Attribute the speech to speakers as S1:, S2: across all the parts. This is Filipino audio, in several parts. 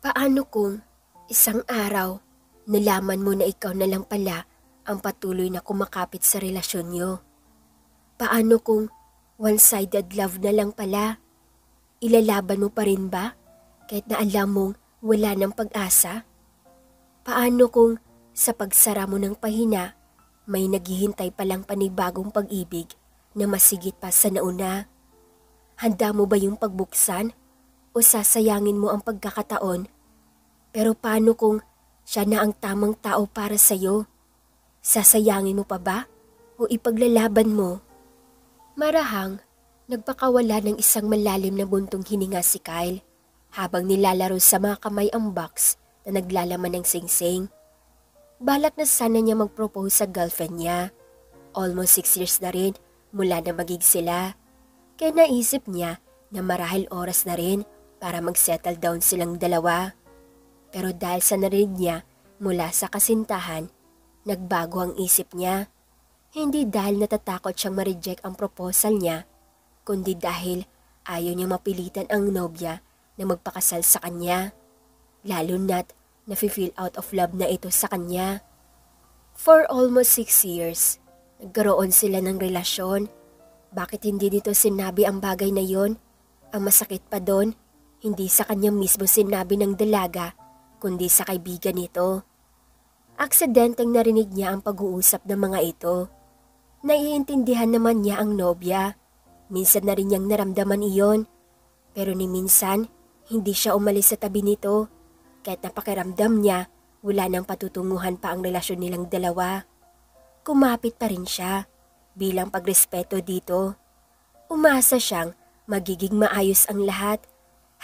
S1: Paano kung isang araw nalaman mo na ikaw na lang pala ang patuloy na kumakapit sa relasyon niyo? Paano kung one-sided love na lang pala? Ilalaban mo pa rin ba kahit na alam mong wala ng pag-asa? Paano kung sa pagsara mo ng pahina, may naghihintay palang panibagong pag-ibig na masigit pa sa nauna? Handa mo ba yung pagbuksan o sasayangin mo ang pagkakataon? Pero paano kung siya na ang tamang tao para sa'yo? Sasayangin mo pa ba o ipaglalaban mo? Marahang, nagpakawala ng isang malalim na buntong hininga si Kyle habang nilalaro sa mga kamay ang box na naglalaman ng singsing. Balak na sana niya mag-propose sa girlfriend niya. Almost 6 years na rin mula na magig sila. Kaya naisip niya na marahil oras na rin para mag-settle down silang dalawa. Pero dahil sa narinig niya mula sa kasintahan, nagbago ang isip niya. Hindi dahil natatakot siyang ma-reject ang proposal niya, kundi dahil ayaw niya mapilitan ang nobya na magpakasal sa kanya. Lalo na't nafe-feel out of love na ito sa kanya. For almost 6 years, nagkaroon sila ng relasyon. Bakit hindi dito sinabi ang bagay na yon? Ang masakit pa doon, hindi sa kanya mismo sinabi ng dalaga, kundi sa kaibigan nito. Aksidenteng narinig niya ang pag-uusap ng mga ito. Naiintindihan naman niya ang nobya. Minsan na rin niyang naramdaman iyon. Pero ni minsan, hindi siya umalis sa tabi nito. Kahit napakiramdam niya, wala nang patutunguhan pa ang relasyon nilang dalawa. Kumapit pa rin siya, bilang pagrespeto dito. Umasa siyang magiging maayos ang lahat,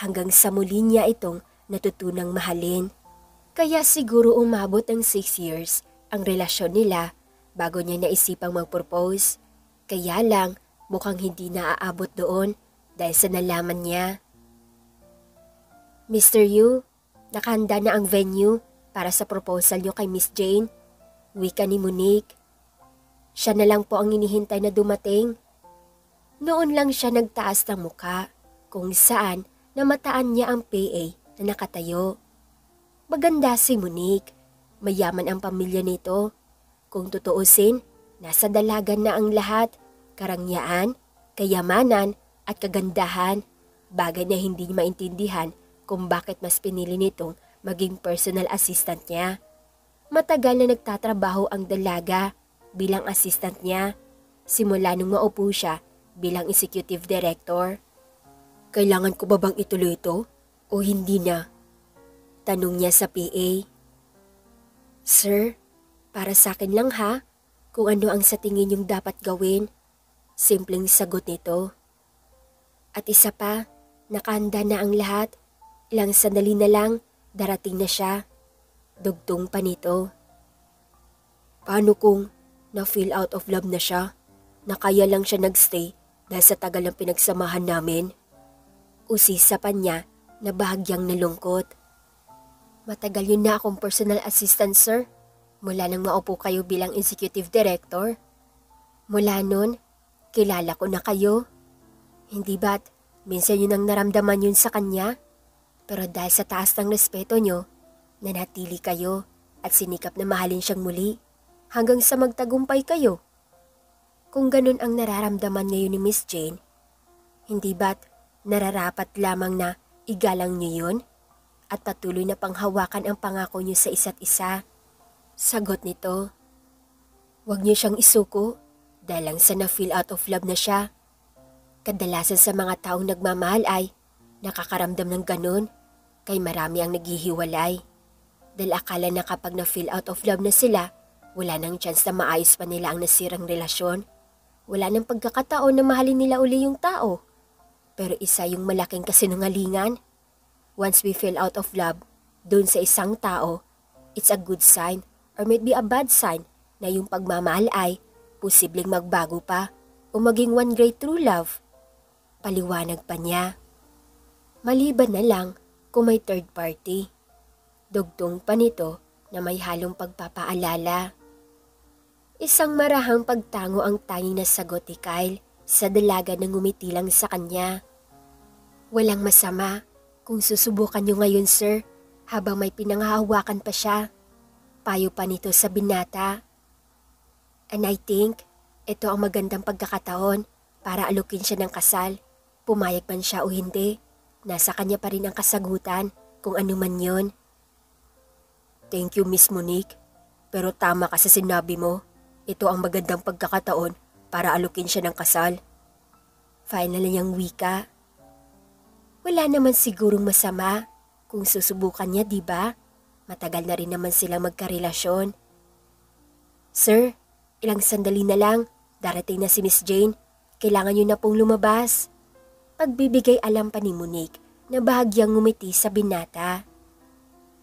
S1: hanggang sa muli niya itong natutunang mahalin. Kaya siguro umabot ng 6 years ang relasyon nila bago niya naisipang mag-propose. Kaya lang mukhang hindi naaabot doon dahil sa nalaman niya. Mr. Yu, nakahanda na ang venue para sa proposal niyo kay Miss Jane. Wika ni Monique. Siya na lang po ang inihintay na dumating. Noon lang siya nagtaas ng muka kung saan namataan niya ang PA na nakatayo. Maganda si Monique, mayaman ang pamilya nito. Kung tutuusin, nasa dalagan na ang lahat, karangyaan, kayamanan at kagandahan. Bagay na hindi maintindihan kung bakit mas pinili nitong maging personal assistant niya. Matagal na nagtatrabaho ang dalaga bilang assistant niya, simula nung maupo siya bilang executive director. Kailangan ko ba bang ituloy ito o hindi na? Tanong niya sa PA. Sir, para sa akin lang ha, kung ano ang sa tingin niyong dapat gawin. Simpleng sagot nito. At isa pa, nakahanda na ang lahat. Ilang sandali na lang, darating na siya. Dugtong pa nito. Paano kung na-feel out of love na siya? Na kaya lang siya nagstay dahil sa tagal ng pinagsamahan namin? Usisa pa niya na bahagyang nalungkot. Matagal yun na akong personal assistant, sir. Mula nang maupo kayo bilang executive director. Mula nun, kilala ko na kayo. Hindi ba't minsan yun ang naramdaman yun sa kanya? Pero dahil sa taas ng respeto nyo, nanatili kayo at sinikap na mahalin siyang muli hanggang sa magtagumpay kayo. Kung ganun ang nararamdaman ngayon ni Miss Jane, hindi ba't nararapat lamang na igalang nyo yun? At patuloy na panghawakan ang pangako niyo sa isa't isa? Sagot nito. Huwag niyo siyang isuko dahil lang sa na-feel out of love na siya. Kadalasan sa mga taong nagmamahal ay nakakaramdam ng ganun, kay marami ang naghihiwalay. Dahil akala na kapag na-feel out of love na sila, wala nang chance na maayos pa nila ang nasirang relasyon. Wala nang pagkakataon na mahalin nila uli yung tao. Pero isa yung malaking kasinungalingan. Once we feel out of love dun sa isang tao, it's a good sign or maybe a bad sign na yung pagmamahal ay posibleng magbago pa o maging one great true love. Paliwanag pa niya. Maliban na lang kung may third party. Dugtong pa nito na may halong pagpapaalala. Isang marahang pagtango ang tanging nasagot ni Kyle sa dalaga na ngumiti lang sa kanya. Walang masama kung susubukan niyo ngayon, sir, habang may pinanghahawakan pa siya. Payo pa nito sa binata. And I think ito ang magandang pagkakataon para alukin siya ng kasal. Pumayag man siya o hindi, nasa kanya pa rin ang kasagutan kung ano man yun. Thank you, Miss Monique. Pero tama ka sa sinabi mo. Ito ang magandang pagkakataon para alukin siya ng kasal. Final na niyang wika. Wala naman sigurong masama kung susubukan niya, di ba? Matagal na rin naman silang magkarelasyon. Sir, ilang sandali na lang. Darating na si Miss Jane. Kailangan niyo na pong lumabas. Pagbibigay alam pa ni Monique na bahagyang ngumiti sa binata.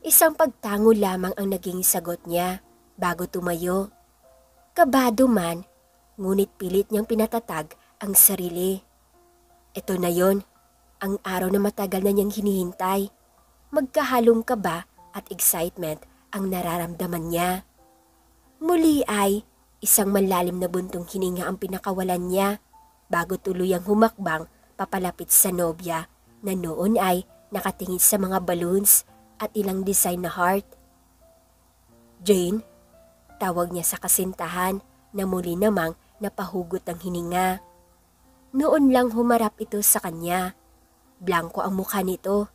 S1: Isang pagtango lamang ang naging sagot niya bago tumayo. Kabado man, ngunit pilit niyang pinatatag ang sarili. Ito na yon, ang araw na matagal na niyang hinihintay. Magkahalong kaba at excitement ang nararamdaman niya. Muli ay isang malalim na buntong hininga ang pinakawalan niya bago tuluyang humakbang papalapit sa nobya na noon ay nakatingin sa mga balloons at ilang design na heart. Jane, tawag niya sa kasintahan na muli namang napahugot ng hininga. Noon lang humarap ito sa kanya. Blanko ang mukha nito.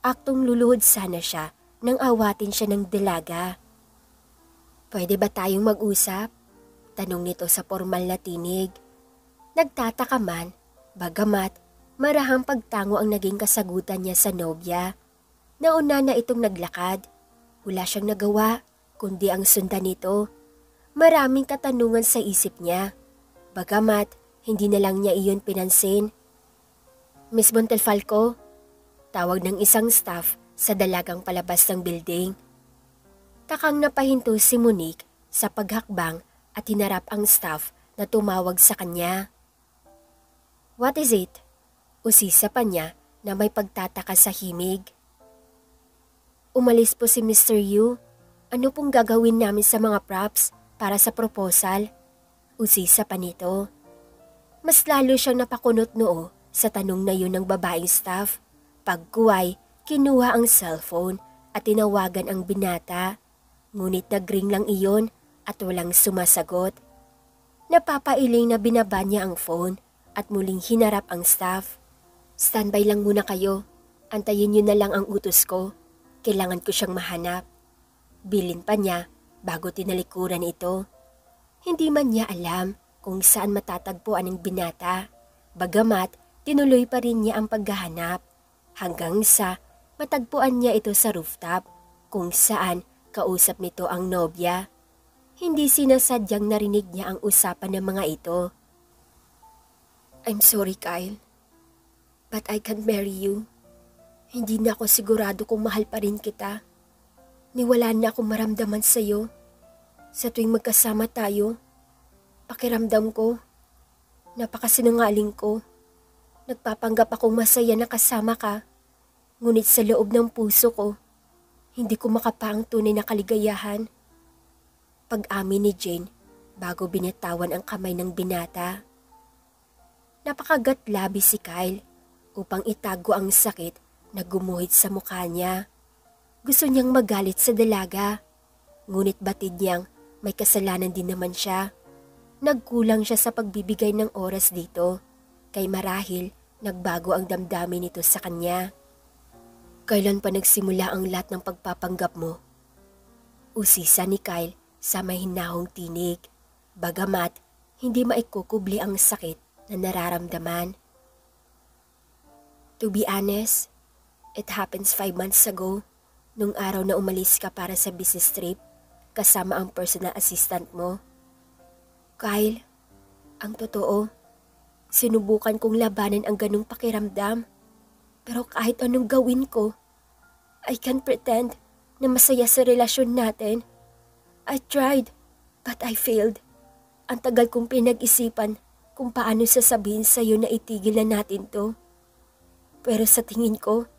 S1: Aktong luluhod sana siya nang awatin siya ng dalaga. Pwede ba tayong mag-usap? Tanong nito sa formal na tinig. Nagtataka man, bagamat marahang pagtango ang naging kasagutan niya sa nobya. Nauna na itong naglakad. Wala siyang nagawa, kundi ang sundan nito. Maraming katanungan sa isip niya. Bagamat, hindi na lang niya iyon pinansin. Miss Montalfalco, tawag ng isang staff sa dalagang palabas ng building. Takang napahinto si Monique sa paghakbang at hinarap ang staff na tumawag sa kanya. What is it? Usisa pa niya na may pagtataka sa himig. Umalis po si Mr. Yu. Ano pong gagawin namin sa mga props para sa proposal? Usisa pa nito. Mas lalo siyang napakunot noo sa tanong na yun ng babaeng staff. Pagkuway, kinuha ang cellphone at tinawagan ang binata. Ngunit nagring lang iyon at walang sumasagot. Napapailing na binaba niya ang phone at muling hinarap ang staff. Standby lang muna kayo. Antayin niyo na lang ang utos ko. Kailangan ko siyang mahanap. Bilin pa niya bago tinalikuran ito. Hindi man niya alam kung saan matatagpuan ang binata. Bagamat tinuloy pa rin niya ang paghahanap. Hanggang sa matagpuan niya ito sa rooftop kung saan kausap nito ang nobya. Hindi sinasadyang narinig niya ang usapan ng mga ito. I'm sorry, Kyle. But I can't marry you. Hindi na ako sigurado kung mahal pa rin kita. Niwala na akong maramdaman sa'yo. Sa tuwing magkasama tayo, pakiramdam ko, napakasinungaling ko. Nagpapanggap akong masaya na kasama ka. Ngunit sa loob ng puso ko, hindi ko makapaang tunay na kaligayahan. Pag-amin ni Jane bago binitawan ang kamay ng binata. Napakagat-labi si Kyle upang itago ang sakit na gumuhit sa mukha niya. Gusto niyang magalit sa dalaga, ngunit batid niyang may kasalanan din naman siya. Nagkulang siya sa pagbibigay ng oras dito, kay marahil nagbago ang damdamin nito sa kanya. Kailan pa nagsimula ang lahat ng pagpapanggap mo? Usisa ni Kyle sa mahinahong tinig, bagamat hindi maikukubli ang sakit na nararamdaman. To be honest, it happens 5 months ago, nung araw na umalis ka para sa business trip kasama ang personal assistant mo. Kyle, ang totoo, sinubukan kong labanan ang ganong pakiramdam. Pero kahit anong gawin ko, I can't pretend na masaya sa relasyon natin. I tried, but I failed. Ang tagal kong pinag-isipan kung paano sasabihin sa'yo na itigil na natin to. Pero sa tingin ko,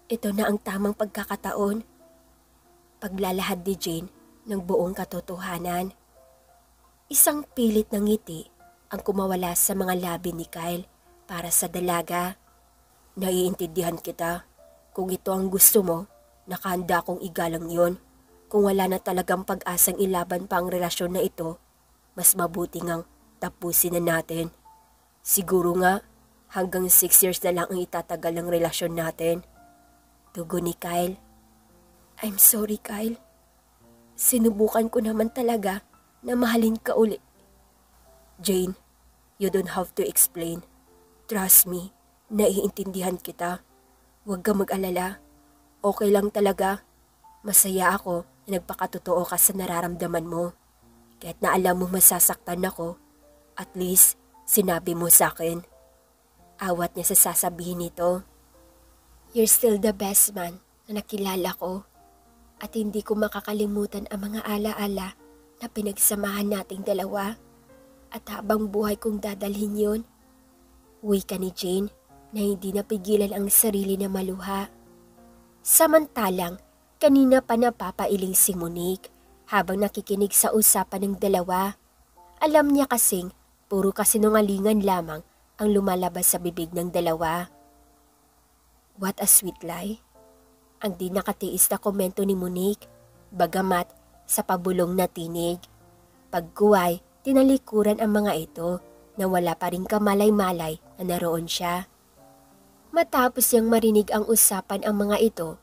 S1: ito na ang tamang pagkakataon. Paglalahad ni Jane ng buong katotohanan. Isang pilit ng ngiti ang kumawala sa mga labi ni Kyle para sa dalaga. Naiintindihan kita. Kung ito ang gusto mo, Nakahanda akong igalang yon. Kung wala na talagang pag-asang ilaban pa ang relasyon na ito, mas mabuti ngang tapusin na natin. Siguro nga, hanggang 6 years na lang ang itatagal ng relasyon natin. Tugon ni Kyle. I'm sorry, Kyle. Sinubukan ko naman talaga na mahalin ka uli. Jane, you don't have to explain. Trust me, naiintindihan kita. Huwag kang mag-alala. Okay lang talaga. Masaya ako na nagpakatotoo ka sa nararamdaman mo. Kahit na alam mo masasaktan ako, at least sinabi mo sa akin. Awat niya sa sasabihin nito. You're still the best man na nakilala ko. At hindi ko makakalimutan ang mga alaala na pinagsamahan nating dalawa. At habang buhay kong dadalhin yun. Wika ni Jane na hindi napigilan ang sarili na maluha. Samantalang, kanina pa napapailing si Monique habang nakikinig sa usapan ng dalawa. Alam niya kasing puro kasinungalingan lamang ang lumalabas sa bibig ng dalawa. What a sweet lie. Ang di nakatiis na komento ni Monique, bagamat sa pabulong na tinig. Pagkuway, tinalikuran ang mga ito na wala pa ring kamalay-malay na naroon siya. Matapos niyang marinig ang usapan ang mga ito,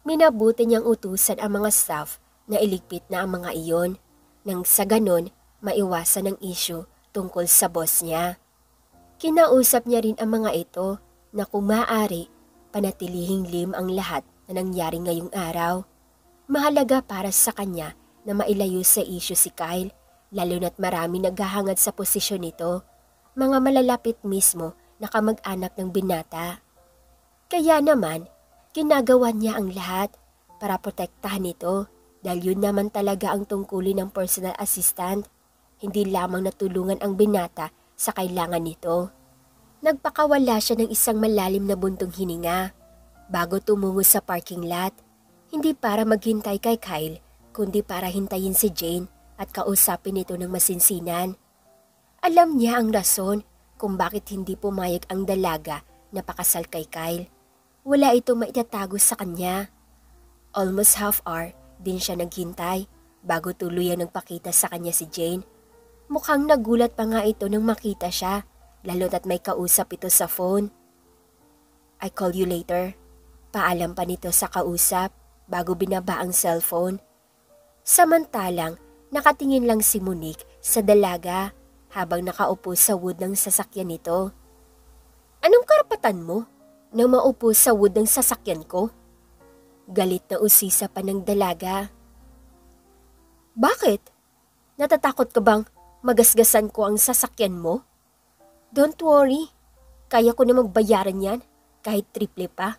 S1: minabuti niyang utusan ang mga staff na iligpit na ang mga iyon nang sa ganon maiwasan ang issue tungkol sa boss niya. Kinausap niya rin ang mga ito na kung maaari panatilihing lim ang lahat na nangyari ngayong araw. Mahalaga para sa kanya na mailayo sa issue si Kyle, lalo na't marami naghahangad sa posisyon nito, mga malalapit mismo na kamag-anak ng binata. Kaya naman, ginagawa niya ang lahat para protektahan ito dahil yun naman talaga ang tungkulin ng personal assistant, hindi lamang natulungan ang binata sa kailangan nito. Nagpakawala siya ng isang malalim na buntong hininga bago tumungo sa parking lot, hindi para maghintay kay Kyle kundi para hintayin si Jane at kausapin ito ng masinsinan. Alam niya ang rason kung bakit hindi pumayag ang dalaga na pakasal kay Kyle. Wala ito maitatago sa kanya. Almost half hour din siya naghintay bago tuluyang nagpakita sa kanya si Jane. Mukhang nagulat pa nga ito nang makita siya, lalo't at may kausap ito sa phone. I call you later. Paalam pa nito sa kausap bago binaba ang cellphone. Samantalang nakatingin lang si Monique sa dalaga habang nakaupo sa wood ng sasakyan nito. Anong karapatan mo na maupo sa wood ng sasakyan ko? Galit na usisa pa ng dalaga. Bakit? Natatakot ka bang magasgasan ko ang sasakyan mo? Don't worry, kaya ko na magbayaran yan kahit triple pa.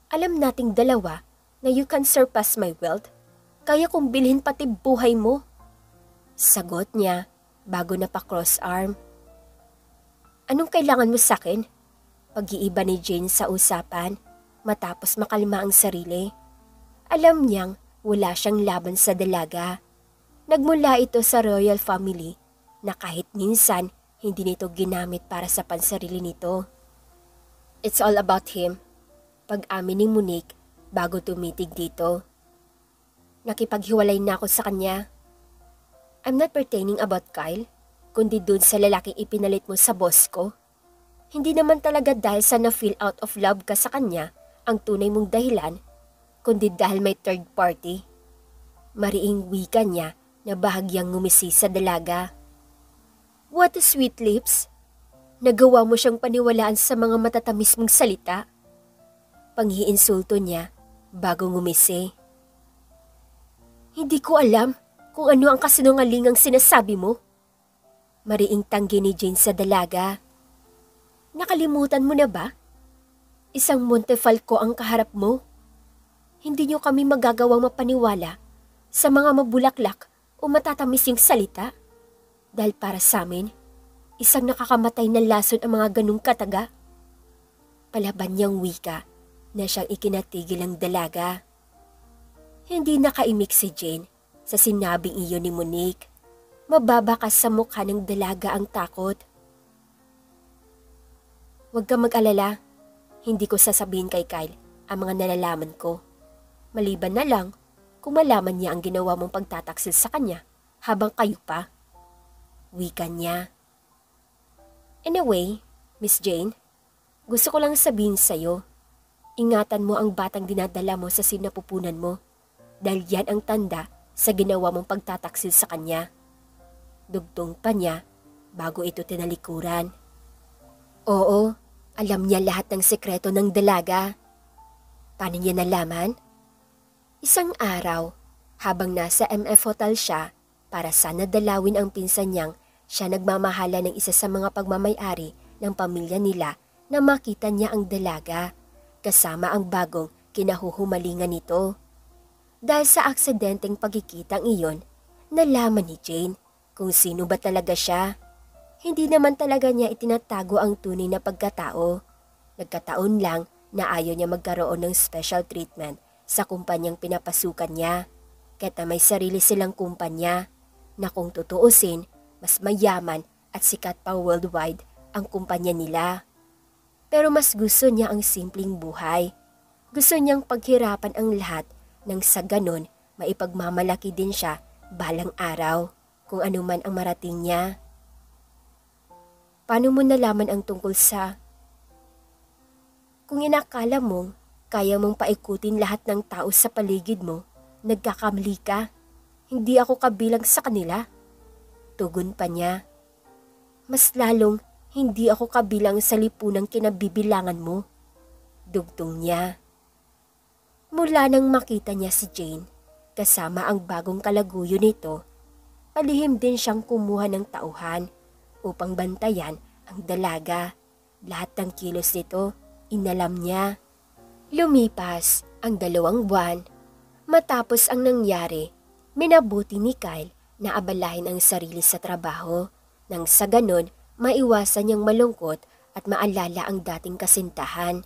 S1: Alam nating dalawa na you can surpass my wealth. Kaya kong bilhin pati buhay mo. Sagot niya bago napakross arm. Anong kailangan mo sa akin? Pag-iiba ni Jane sa usapan matapos makalma ang sarili. Alam niyang wala siyang laban sa dalaga. Nagmula ito sa royal family na kahit minsan hindi nito ginamit para sa pansarili nito. It's all about him. Pag-amin ni Monique bago tumitig dito. Nakipaghiwalay na ako sa kanya. I'm not pertaining about Kyle, kundi dun sa lalaking ipinalit mo sa boss ko. Hindi naman talaga dahil sa na-feel out of love ka sa kanya ang tunay mong dahilan, kundi dahil may third party. Mariing wika niya na bahagyang ngumisi sa dalaga. What a sweet lips! Nagawa mo siyang paniwalaan sa mga matatamis mong salita. Panghiinsulto niya bago ngumisi. Hindi ko alam kung ano ang kasinungalingang sinasabi mo. Mariing tanggi ni Jane sa dalaga. Nakalimutan mo na ba? Isang Montefalco ang kaharap mo. Hindi niyo kami magagawang mapaniwala sa mga mabulaklak o matatamis yung salita. Dahil para sa amin, isang nakakamatay na lason ang mga ganung kataga. Palaban niyang wika na siyang ikinatigil ang dalaga. Hindi nakaimik si Jane sa sinabing iyon ni Monique. Mababakas sa mukha ng dalaga ang takot. Huwag kang mag-alala. Hindi ko sasabihin kay Kyle ang mga nalalaman ko. Maliban na lang kung malaman niya ang ginawa mong pagtataksil sa kanya habang kayo pa. Wika niya. Anyway, Miss Jane, gusto ko lang sabihin sa'yo, ingatan mo ang batang dinadala mo sa sinapupunan mo dahil yan ang tanda sa ginawa mong pagtataksil sa kanya. Dugtong pa niya bago ito tinalikuran. Oo, alam niya lahat ng sekreto ng dalaga. Paano niya nalaman? Isang araw, habang nasa MF Hotel siya para sana dalawin ang pinsan niyang siya nagmamahala ng isa sa mga pagmamayari ng pamilya nila na makita niya ang dalaga kasama ang bagong kinahuhumalingan nito. Dahil sa aksidenteng pagkikitang iyon, nalaman ni Jane kung sino ba talaga siya. Hindi naman talaga niya itinatago ang tunay na pagkatao. Nagkataon lang na ayaw niya magkaroon ng special treatment sa kumpanyang pinapasukan niya. Kaya may sarili silang kumpanya na kung tutuusin, mas mayaman at sikat pa worldwide ang kumpanya nila. Pero mas gusto niya ang simpleng buhay. Gusto niyang paghirapan ang lahat nang sa ganon maipagmamalaki din siya balang araw kung ano man ang marating niya. Paano mo nalaman ang tungkol sa... Kung inakala mong kaya mong paikutin lahat ng tao sa paligid mo, nagkakamali ka. Hindi ako kabilang sa kanila. Tugon pa niya. Mas lalong hindi ako kabilang sa lipunang kinabibilangan mo. Dugtong niya. Mula nang makita niya si Jane, kasama ang bagong kalaguyo nito, palihim din siyang kumuha ng tauhan upang bantayan ang dalaga. Lahat ng kilos nito, inalam niya. Lumipas ang 2 buwan. Matapos ang nangyari, minabuti ni Kyle na abalahin ang sarili sa trabaho nang sa ganon maiwasan niyang malungkot at maalala ang dating kasintahan.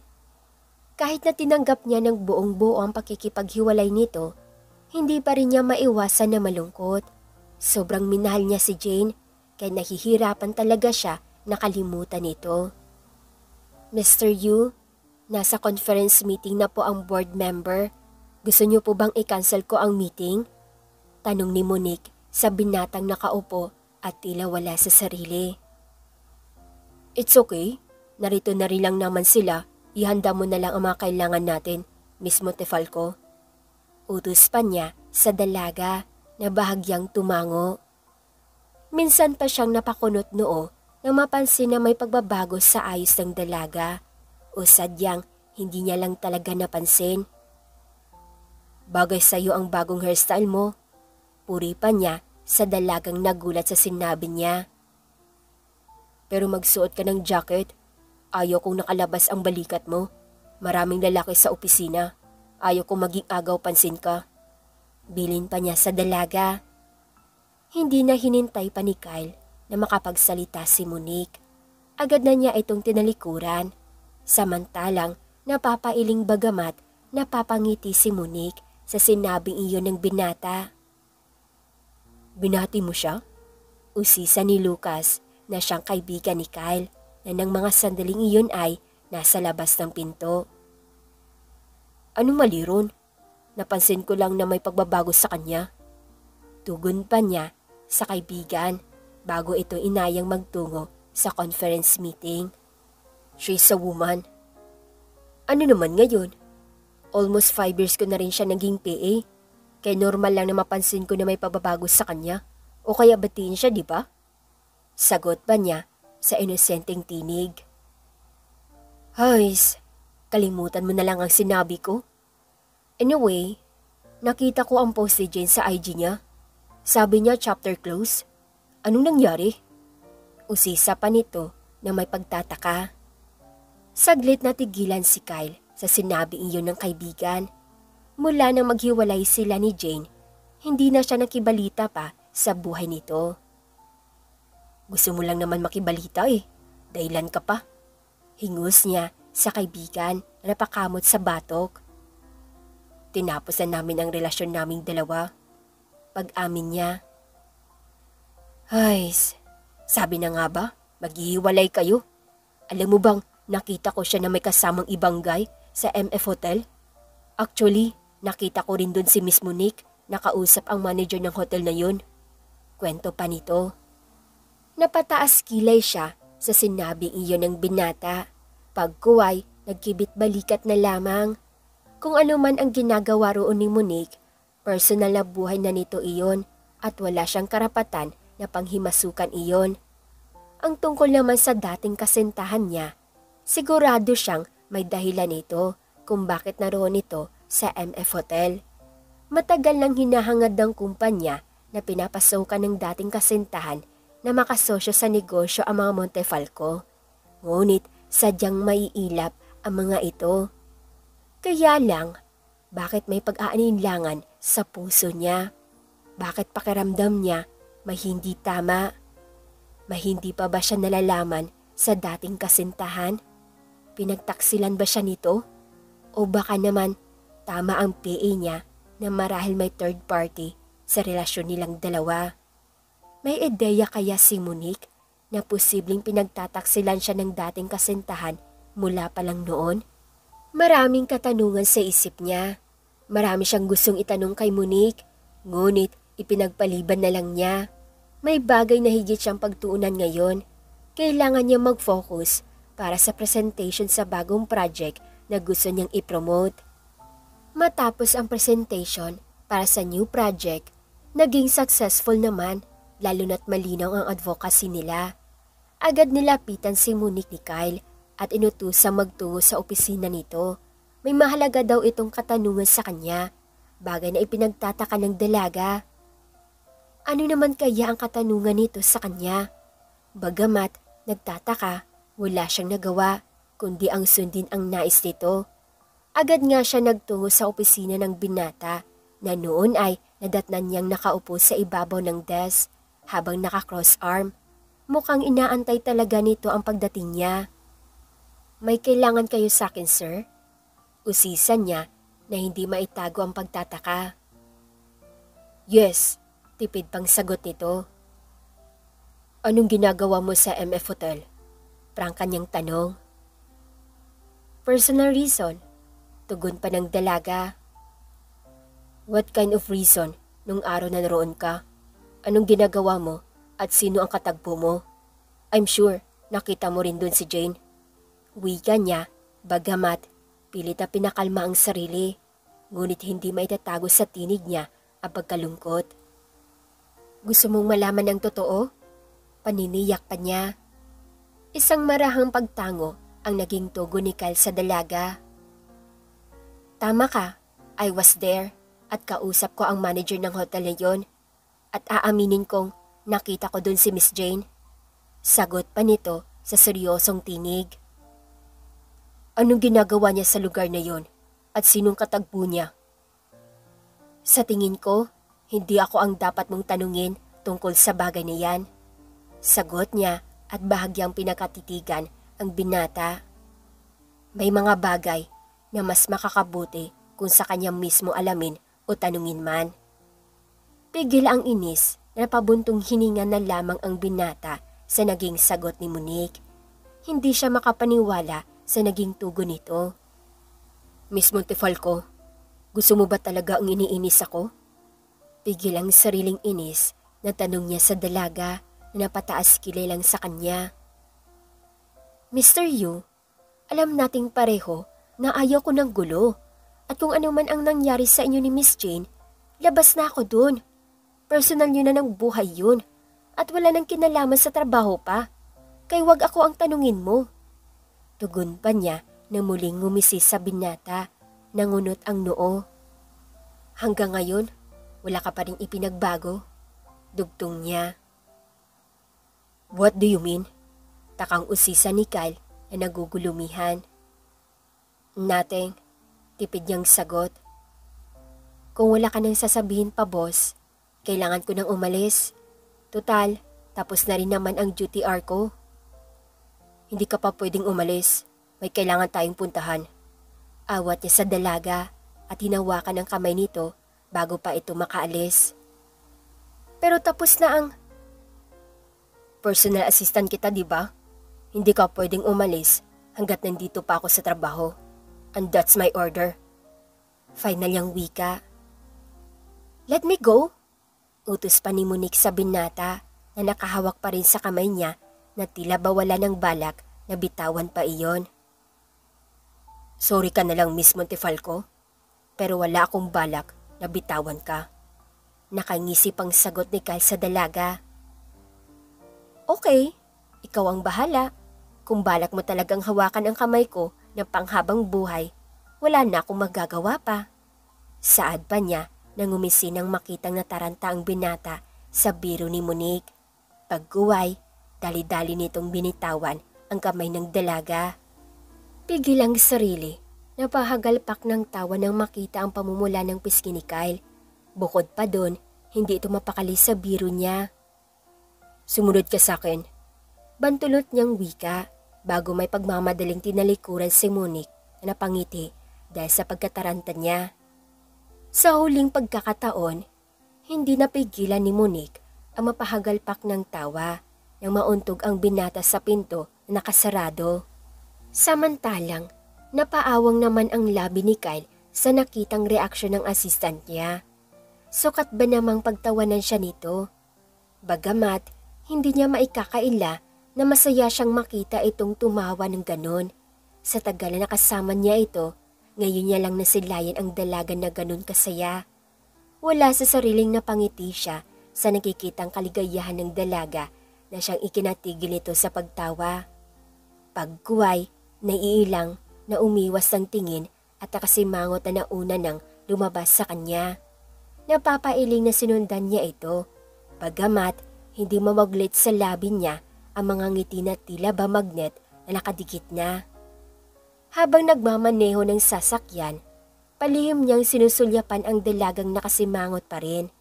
S1: Kahit na tinanggap niya ng buong buo ang pakikipaghiwalay nito, hindi pa rin niya maiwasan na malungkot. Sobrang minahal niya si Jane kaya nahihirapan talaga siya nakalimutan ito. Mr. Yu, nasa conference meeting na po ang board member. Gusto niyo po bang i-cancel ko ang meeting? Tanong ni Monique sa binatang nakaupo at tila wala sa sarili. It's okay. Narito na rin lang naman sila. Ihanda mo na lang ang mga kailangan natin, Miss Montefalco. Utos pa niya sa dalaga na bahagyang tumango. Minsan pa siyang napakunot noo nang mapansin na may pagbabago sa ayos ng dalaga o sadyang hindi niya lang talaga napansin. Bagay sa iyo ang bagong hairstyle mo. Puri pa niya sa dalagang nagulat sa sinabi niya. Pero magsuot ka ng jacket. Ayaw kong nakalabas ang balikat mo. Maraming lalaki sa opisina. Ayaw kong maging agaw pansin ka. Bilin pa niya sa dalaga. Hindi na hinintay pa ni Kyle na makapagsalita si Monique. Agad na niya itong tinalikuran. Samantalang napapailing bagamat napapangiti si Monique sa sinabing iyon ng binata. Binati mo siya? Usisa ni Lucas na siyang kaibigan ni Kyle na ng mga sandaling iyon ay nasa labas ng pinto. Anong mali ron? Napansin ko lang na may pagbabago sa kanya. Tugon pa niya sa kaibigan bago ito inayang magtungo sa conference meeting. She's a woman. Ano naman ngayon? Almost 5 years ko na rin siya naging PA. Kaya normal lang na mapansin ko na may pagbabago sa kanya. O kaya batiin siya, di ba? Sagot pa niya sa inosenteng tinig. Hays, kalimutan mo na lang ang sinabi ko. Anyway, nakita ko ang post ni Jane sa IG niya. Sabi niya chapter close. Anong nangyari? Usisa pa nito na may pagtataka. Saglit na tigilan si Kyle sa sinabing iyon ng kaibigan. Mula nang maghiwalay sila ni Jane, hindi na siya nakibalita pa sa buhay nito. Gusto mo lang naman makibalita eh. Dahilan ka pa. Hingus niya sa kaibigan na napakamot sa batok. Tinapos na namin ang relasyon naming dalawa. Pag-amin niya. Hays, sabi na nga ba, maghihiwalay kayo. Alam mo bang nakita ko siya na may kasamang ibang guy sa MF Hotel? Actually, Nakita ko rin dun si Miss Monique, nakausap ang manager ng hotel na yun. Kwento pa nito. Napataas kilay siya sa sinabing iyon ng binata. Pagkuway, nagkibit balikat na lamang. Kung ano man ang ginagawa roon ni Monique, personal na buhay na nito iyon at wala siyang karapatan na panghimasukan iyon. Ang tungkol naman sa dating kasintahan niya, sigurado siyang may dahilan ito kung bakit naroon ito sa MF Hotel. Matagal nang hinahangad ng kumpanya na pinapasukan ng dating kasintahan na makasosyo sa negosyo ang mga Montefalco. Ngunit sadyang maiilap ang mga ito. Kaya lang, bakit may pag-aalinlangan sa puso niya? Bakit pakiramdam niya may hindi tama? May hindi pa ba siya nalalaman sa dating kasintahan? Pinagtaksilan ba siya nito? O baka naman tama ang PA niya na marahil may third party sa relasyon nilang dalawa? May ideya kaya si Monique na posibleng pinagtataksilan siya ng dating kasintahan mula pa lang noon? Maraming katanungan sa isip niya. Marami siyang gustong itanong kay Monique, ngunit ipinagpaliban na lang niya. May bagay na higit siyang pagtuunan ngayon. Kailangan niya mag-focus para sa presentation sa bagong project na gusto niyang ipromote. Matapos ang presentation para sa new project, naging successful naman, lalo na't malinaw ang advocacy nila. Agad nilapitan si Monique ni Kyle at inutusang magtungo sa opisina nito. May mahalaga daw itong katanungan sa kanya, bagay na ipinagtataka ng dalaga. Ano naman kaya ang katanungan nito sa kanya? Bagamat nagtataka, wala siyang nagawa, kundi ang sundin ang nais nito. Agad nga siya nagtungo sa opisina ng binata na noon ay nadatnan niyang nakaupo sa ibabaw ng desk habang naka-cross arm. Mukhang inaantay talaga nito ang pagdating niya. May kailangan kayo sa akin, sir? Usisan niya na hindi maitago ang pagtataka. Yes, tipid pang sagot nito. Anong ginagawa mo sa MF Hotel? Prangka niyang tanong. Personal reason, tugon pa ng dalaga. What kind of reason nung araw na naroon ka? Anong ginagawa mo at sino ang katagpo mo? I'm sure nakita mo rin dun si Jane. Wika niya, bagamat pilit na pinakalma ang sarili, ngunit hindi maitatago sa tinig niya ang pagkalungkot. Gusto mong malaman ang totoo? Paniniyak pa niya. Isang marahang pagtango ang naging tugon ni Kyle sa dalaga. Tama ka, I was there at kausap ko ang manager ng hotel na yon at aaminin kong nakita ko dun si Miss Jane. Sagot pa nito sa seryosong tinig. Anong ginagawa niya sa lugar na yon at sinong katagpo niya? Sa tingin ko, hindi ako ang dapat mong tanungin tungkol sa bagay na yan. Sagot niya at bahagyang pinakatitigan ang binata. May mga bagay na mas makakabuti kung sa kanya mismo alamin o tanungin man. Tigil ang inis na pabuntong hininga na lamang ang binata sa naging sagot ni Monique. Hindi siya makapaniwala sa naging tugon nito. Miss Montefalco, gusto mo ba talaga ang iniinis ako? Pigil ang sariling inis na tanong niya sa dalaga na napataas kilay lang sa kanya. Mr. Yu, alam nating pareho na ayaw ko ng gulo at kung ano man ang nangyari sa inyo ni Miss Jane, labas na ako dun. Personal nyo na ng buhay yun at wala nang kinalaman sa trabaho pa. Kaya wag ako ang tanungin mo. Tugon pa niya na muling ngumisi sa binata, nangunot ang noo. Hanggang ngayon, wala ka pa rin ipinagbago. Dugtong niya. What do you mean? Takang usisa ni Kyle na nagugulumihan. Nothing, tipid niyang sagot. Kung wala ka nang sasabihin pa boss, kailangan ko nang umalis. Tutal, tapos na rin naman ang duty hour ko. Hindi ka pa pwedeng umalis. May kailangan tayong puntahan. Awat niya sa dalaga at hinawakan ang kamay nito bago pa ito makaalis. Pero tapos na ang... Personal assistant kita, di ba? Hindi ka pwedeng umalis hanggat nandito pa ako sa trabaho. And that's my order. Final niyang wika. Let me go, utos pa ni Monique sa binata na nakahawak pa rin sa kamay niya na tila ba wala ng balak na bitawan pa iyon. Sorry ka na lang, Miss Montefalco, pero wala akong balak na bitawan ka. Nakangisi pang sagot ni Kyle sa dalaga. Okay, ikaw ang bahala. Kung balak mo talagang hawakan ang kamay ko ng panghabang buhay, wala na akong magagawa pa. Saad pa niya nang umisi nang makitang nataranta ang binata sa biro ni Monique. Pagguway, dali-dali nitong binitawan ang kamay ng dalaga. Pigil ang sarili, napahagalpak ng tawa nang makita ang pamumula ng pisngi ni Kyle. Bukod pa doon, hindi ito mapakali sa biro niya. Sumunod ka sa akin. Bantulot niyang wika bago may pagmamadaling tinalikuran si Monique na napangiti dahil sa pagkataranta niya. Sa huling pagkakataon, hindi napigilan ni Monique ang mapahagalpak ng tawa nang mauntog ang binata sa pinto na nakasarado. Samantalang, napaawang naman ang labi ni Kyle sa nakitang reaksyon ng assistant niya. Sukat ba namang pagtawanan siya nito? Bagamat, hindi niya maikakaila na masaya siyang makita itong tumawa ng ganon. Sa tagal na nakasama niya ito, ngayon niya lang nasilayan ang dalaga na ganon kasaya. Wala sa sariling napangiti siya sa nakikitang kaligayahan ng dalaga na siyang ikinatigil nito sa pagtawa. Pagkuway, naiilang na umiwas ng tingin at nakasimangot na nauna nang lumabas sa kanya. Napapailing na sinundan niya ito, bagamat hindi mamaglit sa labi niya ang mga ngiti na tila ba magnet na nakadikit na. Habang nagmamaneho ng sasakyan, palihim niyang sinusulyapan ang dalagang nakasimangot pa rin.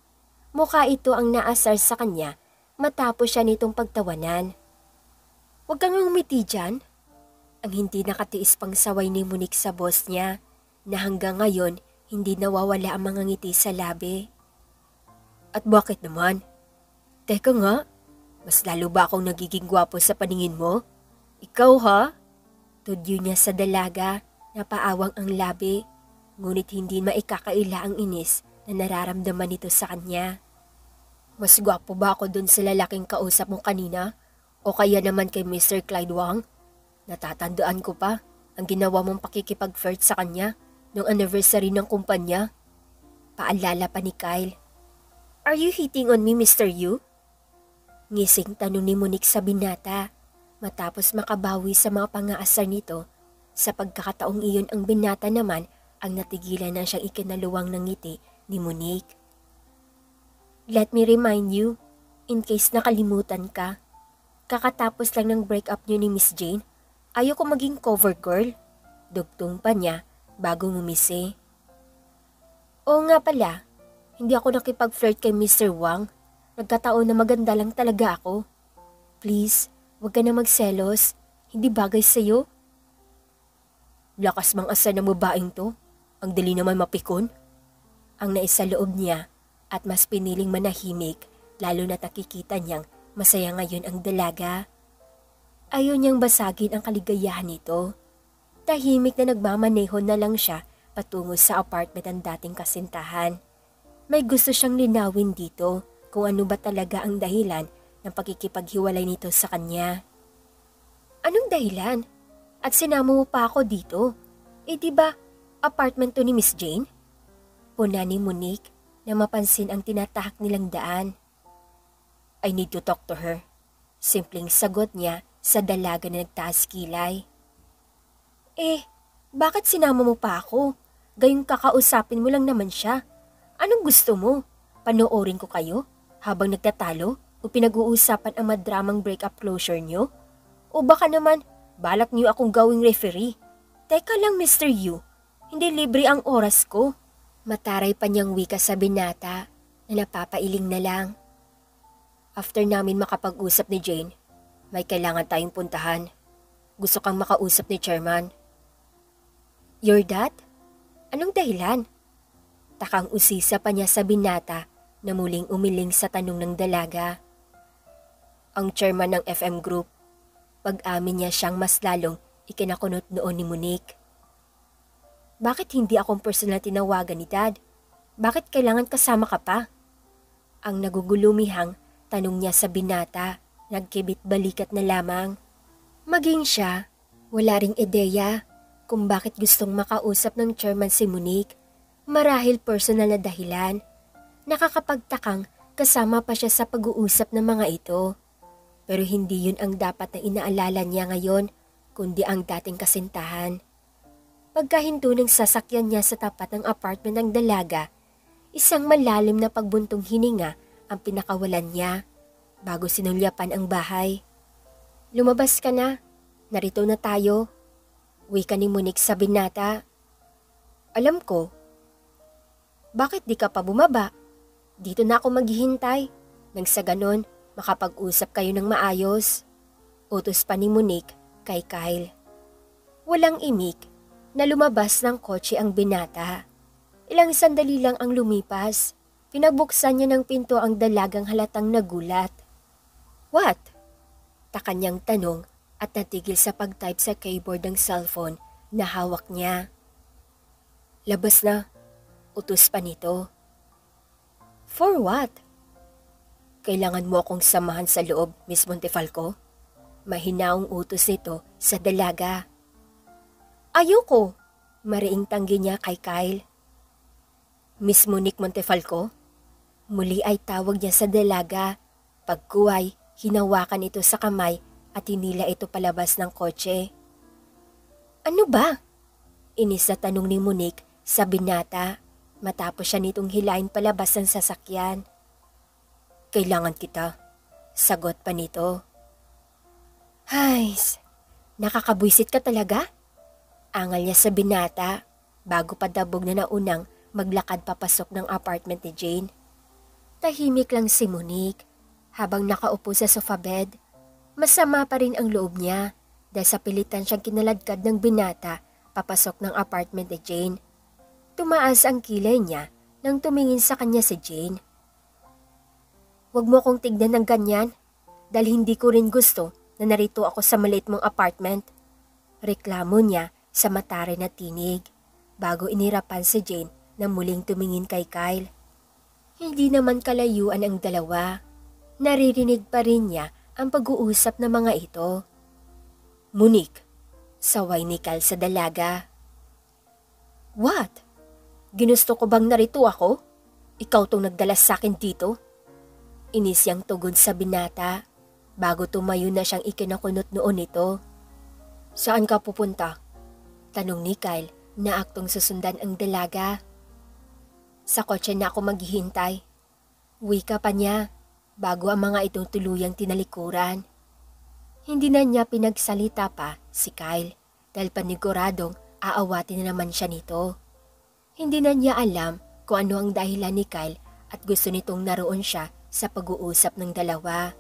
S1: Mukha ito ang naasar sa kanya matapos siya nitong pagtawanan. Huwag kang umiti dyan. Ang hindi nakatiis pang saway ni Monique sa boss niya na hanggang ngayon hindi nawawala ang mga ngiti sa labi. At bakit naman? Teka nga, mas lalo ba akong nagiging gwapo sa paningin mo? Ikaw ha? Tudyo niya sa dalaga, napaawang ang labi, ngunit hindi maikakaila ang inis na nararamdaman nito sa kanya. Mas gwapo ba ako dun sa lalaking kausap mo kanina? O kaya naman kay Mr. Clyde Wang? Natatandaan ko pa ang ginawa mong pakikipag-flirt sa kanya noong anniversary ng kumpanya. Paalala pa ni Kyle. Are you hitting on me, Mr. Yu? Ngising tanong ni Monique sa binata matapos makabawi sa mga pangaasar nito. Sa pagkakataong iyon ang binata naman ang natigilan na siyang ikinaluwang ng ngiti ni Monique. Let me remind you, in case nakalimutan ka, kakatapos lang ng breakup niyo ni Miss Jane, ayoko maging cover girl. Dugtong pa niya bago ngumisi. Oo nga pala, hindi ako nakipag-flirt kay Mr. Wang. Nagkataon na maganda lang talaga ako. Please, huwag ka na magselos. Hindi bagay sa'yo. Lakas mang asa ng babaeng to. Ang dali naman mapikon. Ang naisaloob niya at mas piniling manahimik lalo na nakikita niyang masaya ngayon ang dalaga. Ayaw niyang basagin ang kaligayahan nito. Tahimik na nagmamaneho na lang siya patungo sa apartment ng dating kasintahan. May gusto siyang linawin dito kung ano ba talaga ang dahilan ng pagkikipaghiwalay nito sa kanya. Anong dahilan? At sinama mo pa ako dito? Eh di ba apartment to ni Miss Jane? Puna ni Monique na mapansin ang tinatahak nilang daan. I need to talk to her. Simpleng sagot niya sa dalaga na nagtaas kilay. Eh, bakit sinama mo pa ako? Gayong kakausapin mo lang naman siya. Anong gusto mo? Panoorin ko kayo habang nagtatalo o pinag-uusapan ang madramang breakup closure niyo? O baka naman balak niyo akong gawing referee? Teka lang Mr. Yu, hindi libre ang oras ko. Mataray pa niyang wika sa binata na napapailing na lang. After namin makapag-usap ni Jane, may kailangan tayong puntahan. Gusto kang makausap ni Chairman. Your dad? Anong dahilan? Takang usisa pa niya sa binata na muling umiling sa tanong ng dalaga. Ang chairman ng FM Group, pag-amin niya siyang mas lalong ikinakunot noon ni Monique. Bakit hindi akong personal tinawagan ni Dad? Bakit kailangan kasama ka pa? Ang nagugulumihang tanong niya sa binata, nagkibit-balikat na lamang. Maging siya, wala ring ideya kung bakit gustong makausap ng chairman si Monique. Marahil personal na dahilan. Nakakapagtakang kasama pa siya sa pag-uusap ng mga ito. Pero hindi yun ang dapat na inaalala niya ngayon, kundi ang dating kasintahan. Pagkahinto ng sasakyan niya sa tapat ng apartment ng dalaga, isang malalim na pagbuntong hininga ang pinakawalan niya bago sinulyapan ang bahay. Lumabas ka na, narito na tayo. Wika ni Monique sa binata. Alam ko. Bakit di ka pa bumaba? Dito na ako maghihintay. Nang sa ganon, makapag-usap kayo ng maayos. Utos pa ni Monique kay Kyle. Walang imik na lumabas ng kotse ang binata. Ilang sandali lang ang lumipas. Pinabuksan niya ng pinto ang dalagang halatang nagulat. What? Taka niyang tanong at natigil sa pag-type sa keyboard ng cellphone na hawak niya. Labas na, utos pa nito. For what? Kailangan mo akong samahan sa loob, Miss Montefalco? Mahinaong utos nito sa dalaga. Ayoko, mariing tanggi niya kay Kyle. Miss Monique Montefalco? Muli ay tawag niya sa dalaga. Pagkuhay, hinawakan ito sa kamay at hinila ito palabas ng kotse. Ano ba? Inis na tanong ni Monique sa binata matapos siya nitong hilain palabas ng sasakyan. Kailangan kita, sagot pa nito. Hays, nakakabwisit ka talaga? Angal niya sa binata bago padabog na naunang maglakad papasok ng apartment ni Jane. Tahimik lang si Monique habang nakaupo sa sofa bed. Masama pa rin ang loob niya dahil sa pilitan siyang kinaladkad ng binata papasok ng apartment ni Jane. Tumaas ang kilay niya nang tumingin sa kanya si Jane. Huwag mo akong tignan ng ganyan dahil hindi ko rin gusto na narito ako sa maliit mong apartment. Reklamo niya sa matari na tinig bago inirapan si Jane na muling tumingin kay Kyle. Hindi naman kalayuan ang dalawa. Naririnig pa rin niya ang pag-uusap ng mga ito. Monique, saway ni Kyle sa dalaga. What? Ginusto ko bang narito ako? Ikaw tong nagdala sa akin dito? Inis yang tugon sa binata bago tumayo na siyang ikinakunot noon nito. Saan ka pupunta? Tanong ni Kyle na aktong susundan ang dalaga. Sa kotse na ako maghihintay. Wika pa niya bago ang mga itong tuluyang tinalikuran. Hindi na niya pinagsalita pa si Kyle dahil paniguradong aawatin na naman siya nito. Hindi na niya alam kung ano ang dahilan ni Kyle at gusto nitong naroon siya sa pag-uusap ng dalawa.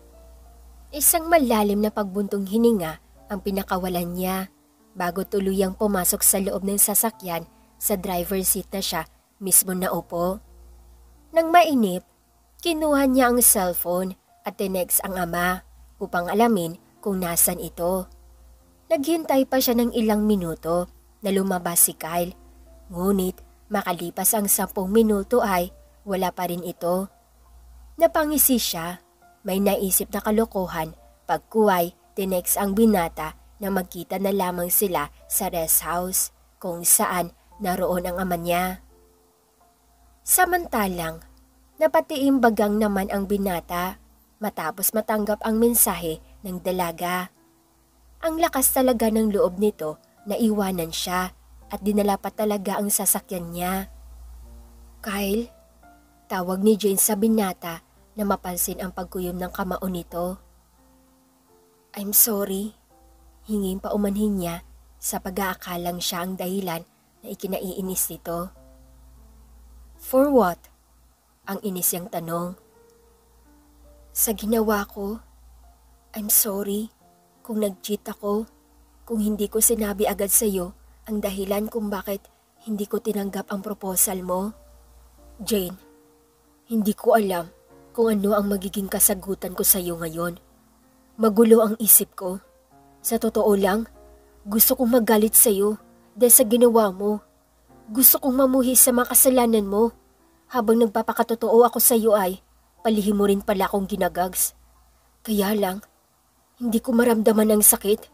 S1: Isang malalim na pagbuntong hininga ang pinakawalan niya bago tuluyang pumasok sa loob ng sasakyan sa driver's seat na siya mismo naupo. Nang mainip, kinuha niya ang cellphone at tinext ang ama upang alamin kung nasan ito. Naghintay pa siya ng ilang minuto na lumabas si Kyle. Ngunit makalipas ang 10 minuto ay wala pa rin ito. Napangisi siya, may naisip na kalokohan pagkuhay tinext ang binata na magkita na lamang sila sa rest house kung saan naroon ang ama niya. Samantalang, napatiimbagang naman ang binata matapos matanggap ang mensahe ng dalaga. Ang lakas talaga ng loob nito na iwanan siya at dinala pa talaga ang sasakyan niya. Kyle, tawag ni Jane sa binata na mapansin ang pagkuyom ng kamao nito. I'm sorry, hinging pa umanhin niya sa pag-aakalang siya ang dahilan na ikinaiinis nito. For what? Ang inis niyang tanong. Sa ginawa ko, I'm sorry kung nag-cheat ako, kung hindi ko sinabi agad sa iyo ang dahilan kung bakit hindi ko tinanggap ang proposal mo. Jane, hindi ko alam kung ano ang magiging kasagutan ko sa iyo ngayon. Magulo ang isip ko. Sa totoo lang, gusto kong magalit sa iyo dahil sa ginawa mo. Gusto kong mamuhi sa mga kasalanan mo. Habang nagpapakatotoo ako sa iyo ay, palihim mo rin pala akong ginagags. Kaya lang, hindi ko maramdaman ang sakit.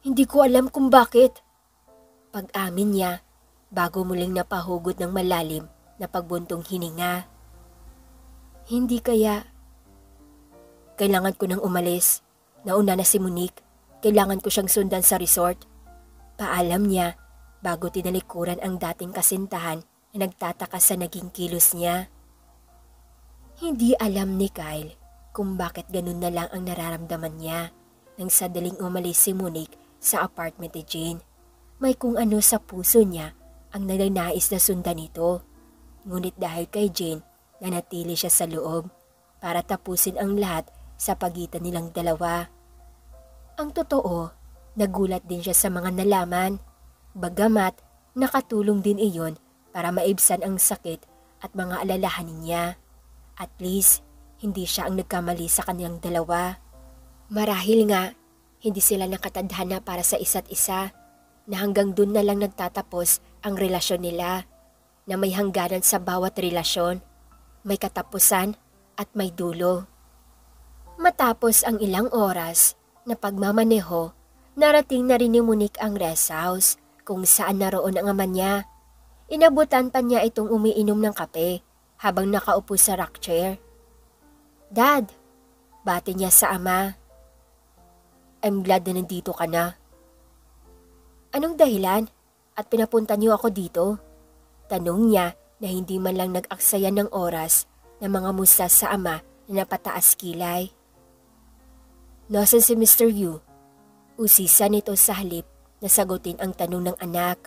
S1: Hindi ko alam kung bakit. Pag-amin niya, bago muling napahugot ng malalim na pagbuntong hininga. Hindi kaya. Kailangan ko nang umalis. Nauna na si Monique. Kailangan ko siyang sundan sa resort. Paalam niya bago tinalikuran ang dating kasintahan na nagtataka sa naging kilos niya. Hindi alam ni Kyle kung bakit ganun na lang ang nararamdaman niya nang sadaling umalis si Monique sa apartment ni Jane. May kung ano sa puso niya ang nagnanais na sundan ito. Ngunit dahil kay Jane, nanatili siya sa loob para tapusin ang lahat sa pagitan nilang dalawa. Ang totoo, nagulat din siya sa mga nalaman. Bagamat nakatulong din iyon para maibsan ang sakit at mga alalahanin niya. At least, hindi siya ang nagkamali sa kanilang dalawa. Marahil nga, hindi sila nakatadhana para sa isa't isa na hanggang dun na lang nagtatapos ang relasyon nila, na may hangganan sa bawat relasyon, may katapusan at may dulo. Matapos ang ilang oras na pagmamaneho, narating na rin ni Monique ang rest house kung saan naroon ang ama niya. Inabutan pa niya itong umiinom ng kape habang nakaupo sa rock chair. "Dad," bati niya sa ama. "I'm glad na nandito ka na." "Anong dahilan? At pinapunta niyo ako dito?" Tanong niya na hindi man lang nag-aksaya ng oras na mga musta sa ama na napataas kilay. "Nasaan si Mr. Yu?" Usisa nito sa halip na sagutin ang tanong ng anak.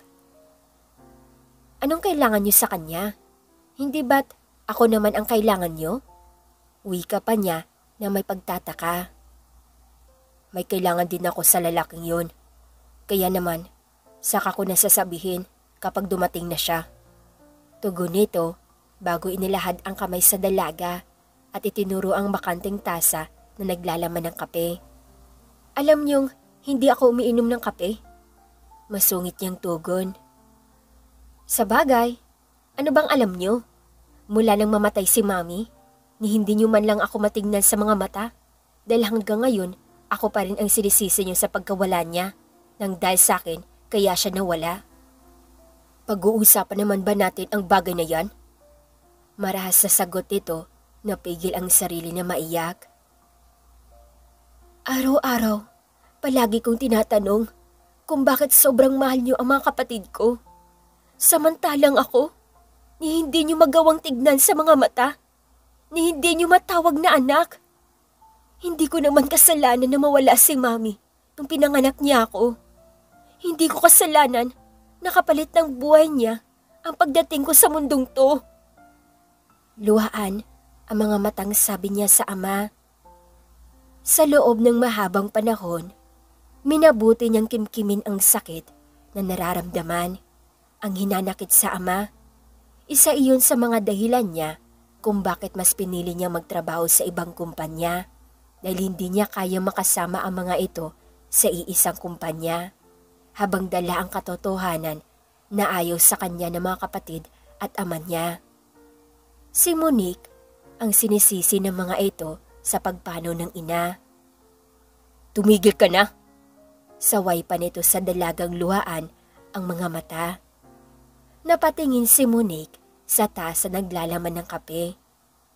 S1: "Anong kailangan niyo sa kanya? Hindi ba't ako naman ang kailangan niyo?" Wika pa niya na may pagtataka. "May kailangan din ako sa lalaking yun. Kaya naman, saka ko nasasabihin kapag dumating na siya." Tugon nito bago inilahad ang kamay sa dalaga at itinuro ang bakanteng tasa na naglalaman ng kape. "Alam niyong hindi ako umiinom ng kape?" Masungit niyang tugon. "Sabagay, ano bang alam niyo? Mula nang mamatay si Mami, ni hindi niyo man lang ako matignan sa mga mata dahil hanggang ngayon ako pa rin ang sinisisi niyo sa pagkawala niya. Nang dahil sa akin, kaya siya nawala. Pag-uusapan naman ba natin ang bagay na yan?" Marahas sa sagot nito, napigil ang sarili na maiyak. "Araw-araw, palagi kong tinatanong kung bakit sobrang mahal niyo ang mga kapatid ko. Samantalang ako, ni hindi niyo magawang tignan sa mga mata, ni hindi niyo matawag na anak. Hindi ko naman kasalanan na mawala si Mami nung pinanganak niya ako. Hindi ko kasalanan na kapalit ng buhay niya ang pagdating ko sa mundong to." Luhaan ang mga matang sabi niya sa ama. Sa loob ng mahabang panahon, minabuti niyang kimkimin ang sakit na nararamdaman. Ang hinanakit sa ama, isa iyon sa mga dahilan niya kung bakit mas pinili niya magtrabaho sa ibang kumpanya dahil hindi niya kaya makasama ang mga ito sa iisang kumpanya habang dala ang katotohanan na ayaw sa kanya ng mga kapatid at ama niya. Si Monique ang sinisisi ng mga ito sa pagpanaw ng ina. "Tumigil ka na!" Saway pa nito sa dalagang luhaan ang mga mata. Napatingin si Monique sa tasa naglalaman ng kape.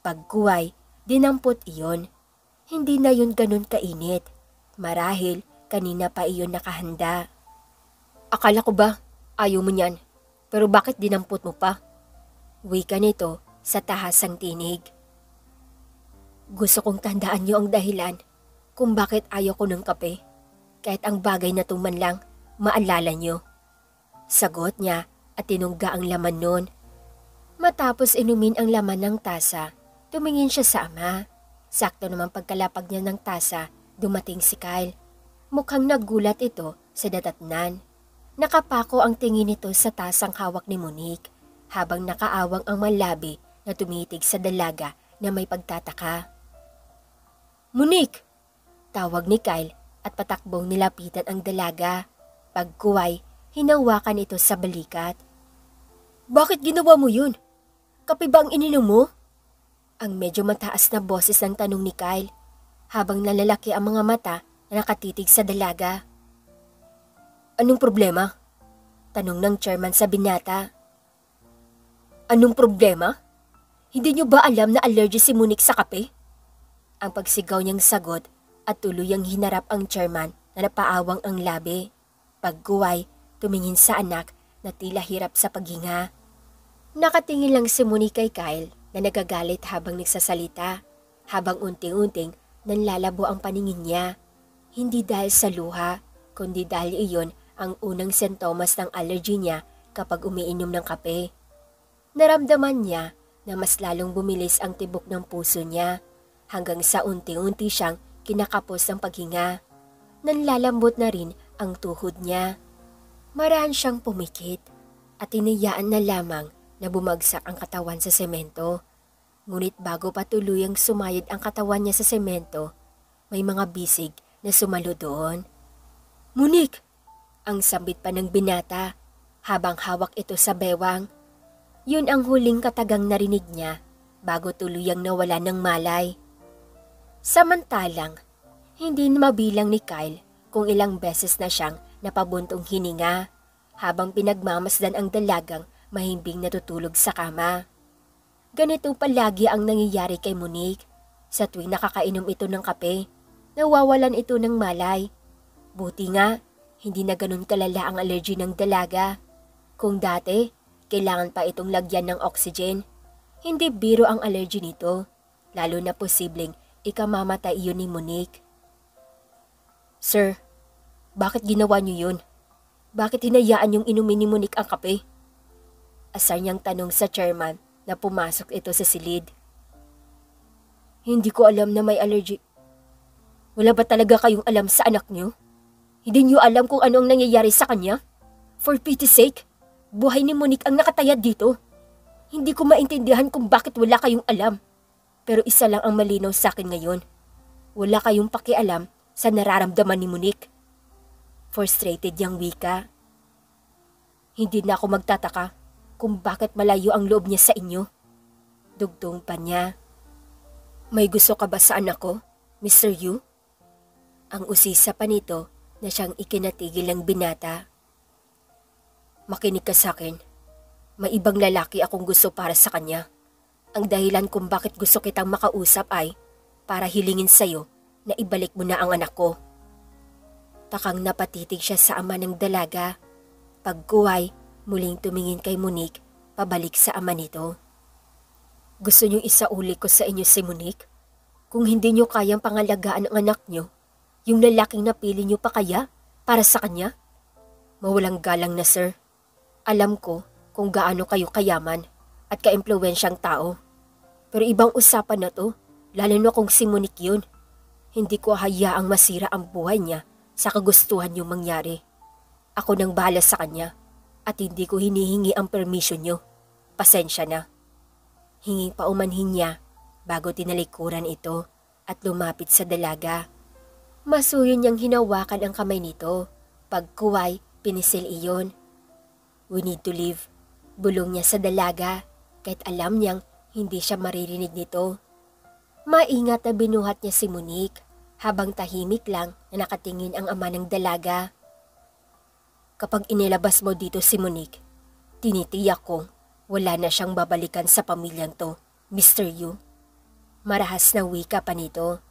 S1: Pagkuway, dinampot iyon. Hindi na yun ganun kainit. Marahil kanina pa iyon nakahanda. "Akala ko ba ayaw mo niyan? Pero bakit dinampot mo pa?" Wika nito sa tahasang tinig. "Gusto kong tandaan niyo ang dahilan kung bakit ayaw ko ng kape. Kahit ang bagay na man lang, maalala niyo." Sagot niya at tinungga ang laman nun. Matapos inumin ang laman ng tasa, tumingin siya sa ama. Sakto naman pagkalapag niya ng tasa, dumating si Kyle. Mukhang nagulat ito sa datatnan. Nakapako ang tingin nito sa tasang hawak ni Monique habang nakaawang ang malabi na tumitig sa dalaga na may pagtataka. "Monique!" Tawag ni Kyle at patakbong nilapitan ang dalaga. Pagkuway, hinawakan ito sa balikat. Bakit ginawa mo yun? Kape ba ang ininom mo? Ang medyo mataas na boses ng tanong ni Kyle habang nalalaki ang mga mata na nakatitig sa dalaga. Anong problema? Tanong ng chairman sa binata. Anong problema? Hindi niyo ba alam na allergy si Monique sa kape? Ang pagsigaw niyang sagot at tuluyang hinarap ang chairman na napaawang ang labi. Pagguway, tumingin sa anak na tila hirap sa paghinga. Nakatingin lang si Monique kay Kyle na nagagalit habang nagsasalita, habang unti-unting nanlalabo ang paningin niya. Hindi dahil sa luha, kundi dahil iyon ang unang sintomas ng allergy niya kapag umiinom ng kape. Naramdaman niya na mas lalong bumilis ang tibok ng puso niya hanggang sa unti-unti siyang kinakapos ng paghinga. Nanlalambot na rin ang tuhod niya. Maraan siyang pumikit at tinayaan na lamang na bumagsak ang katawan sa semento. Ngunit bago pa tuluyang sumayad ang katawan niya sa semento, may mga bisig na sumalo doon. Monique! Ang sambit pa ng binata habang hawak ito sa bewang. Yun ang huling katagang narinig niya bago tuluyang nawala ng malay. Samantalang, hindi na mabilang ni Kyle kung ilang beses na siyang napabuntong hininga habang pinagmamasdan ang dalagang mahimbing natutulog sa kama. Ganito palagi ang nangyayari kay Monique. Sa tuwing nakakainom ito ng kape, nawawalan ito ng malay. Buti nga, hindi na ganun kalala ang allergy ng dalaga. Kung dati, kailangan pa itong lagyan ng oxygen. Hindi biro ang allergy nito, lalo na posibleng ikamamatay iyon ni Monique. Sir, bakit ginawa niyo yun? Bakit hinayaan yung inumin ni Monique ang kape? Asar niyang tanong sa chairman na pumasok ito sa silid. Hindi ko alam na may allergy. Wala ba talaga kayong alam sa anak niyo? Hindi niyo alam kung ano ang nangyayari sa kanya? For pity's sake, buhay ni Monique ang nakatayad dito. Hindi ko maintindihan kung bakit wala kayong alam. Pero isa lang ang malinaw sa akin ngayon. Wala kayong pakialam sa nararamdaman ni Monique. Frustrated yang wika. Hindi na ako magtataka kung bakit malayo ang loob niya sa inyo. Dugtong pa niya. May gusto ka ba sa anak ko, Mr. Yu? Ang usisa pa nito na siyang ikinatigil ng binata. Makinig ka sa akin. May ibang lalaki akong gusto para sa kanya. Ang dahilan kung bakit gusto kitang makausap ay para hilingin sa'yo na ibalik mo na ang anak ko. Takang napatitig siya sa ama ng dalaga. Pagkuway, muling tumingin kay Monique, pabalik sa ama nito. Gusto niyong isauli ko sa inyo si Monique? Kung hindi niyo kayang pangalagaan ang anak niyo, yung lalaking napili niyo pa kaya para sa kanya? Mawalang galang na sir. Alam ko kung gaano kayo kayaman at kaimpluwensyang tao. Pero ibang usapan na to, lalo na kung si Monique yun. Hindi ko hayaang masira ang buhay niya sa kagustuhan niyong mangyari. Ako nang bahala sa kanya at hindi ko hinihingi ang permission niyo. Pasensya na. Hinging paumanhin niya bago tinalikuran ito at lumapit sa dalaga. Masuyo niyang hinawakan ang kamay nito. Pagkuway, pinisil iyon. We need to leave. Bulong niya sa dalaga kahit alam niyang hindi siya maririnig nito. Maingat na binuhat niya si Monique habang tahimik lang na nakatingin ang ama ng dalaga. Kapag inilabas mo dito si Monique, tinitiyak kong wala na siyang babalikan sa pamilyang to, Mr. Yu. Marahas na wika pa nito.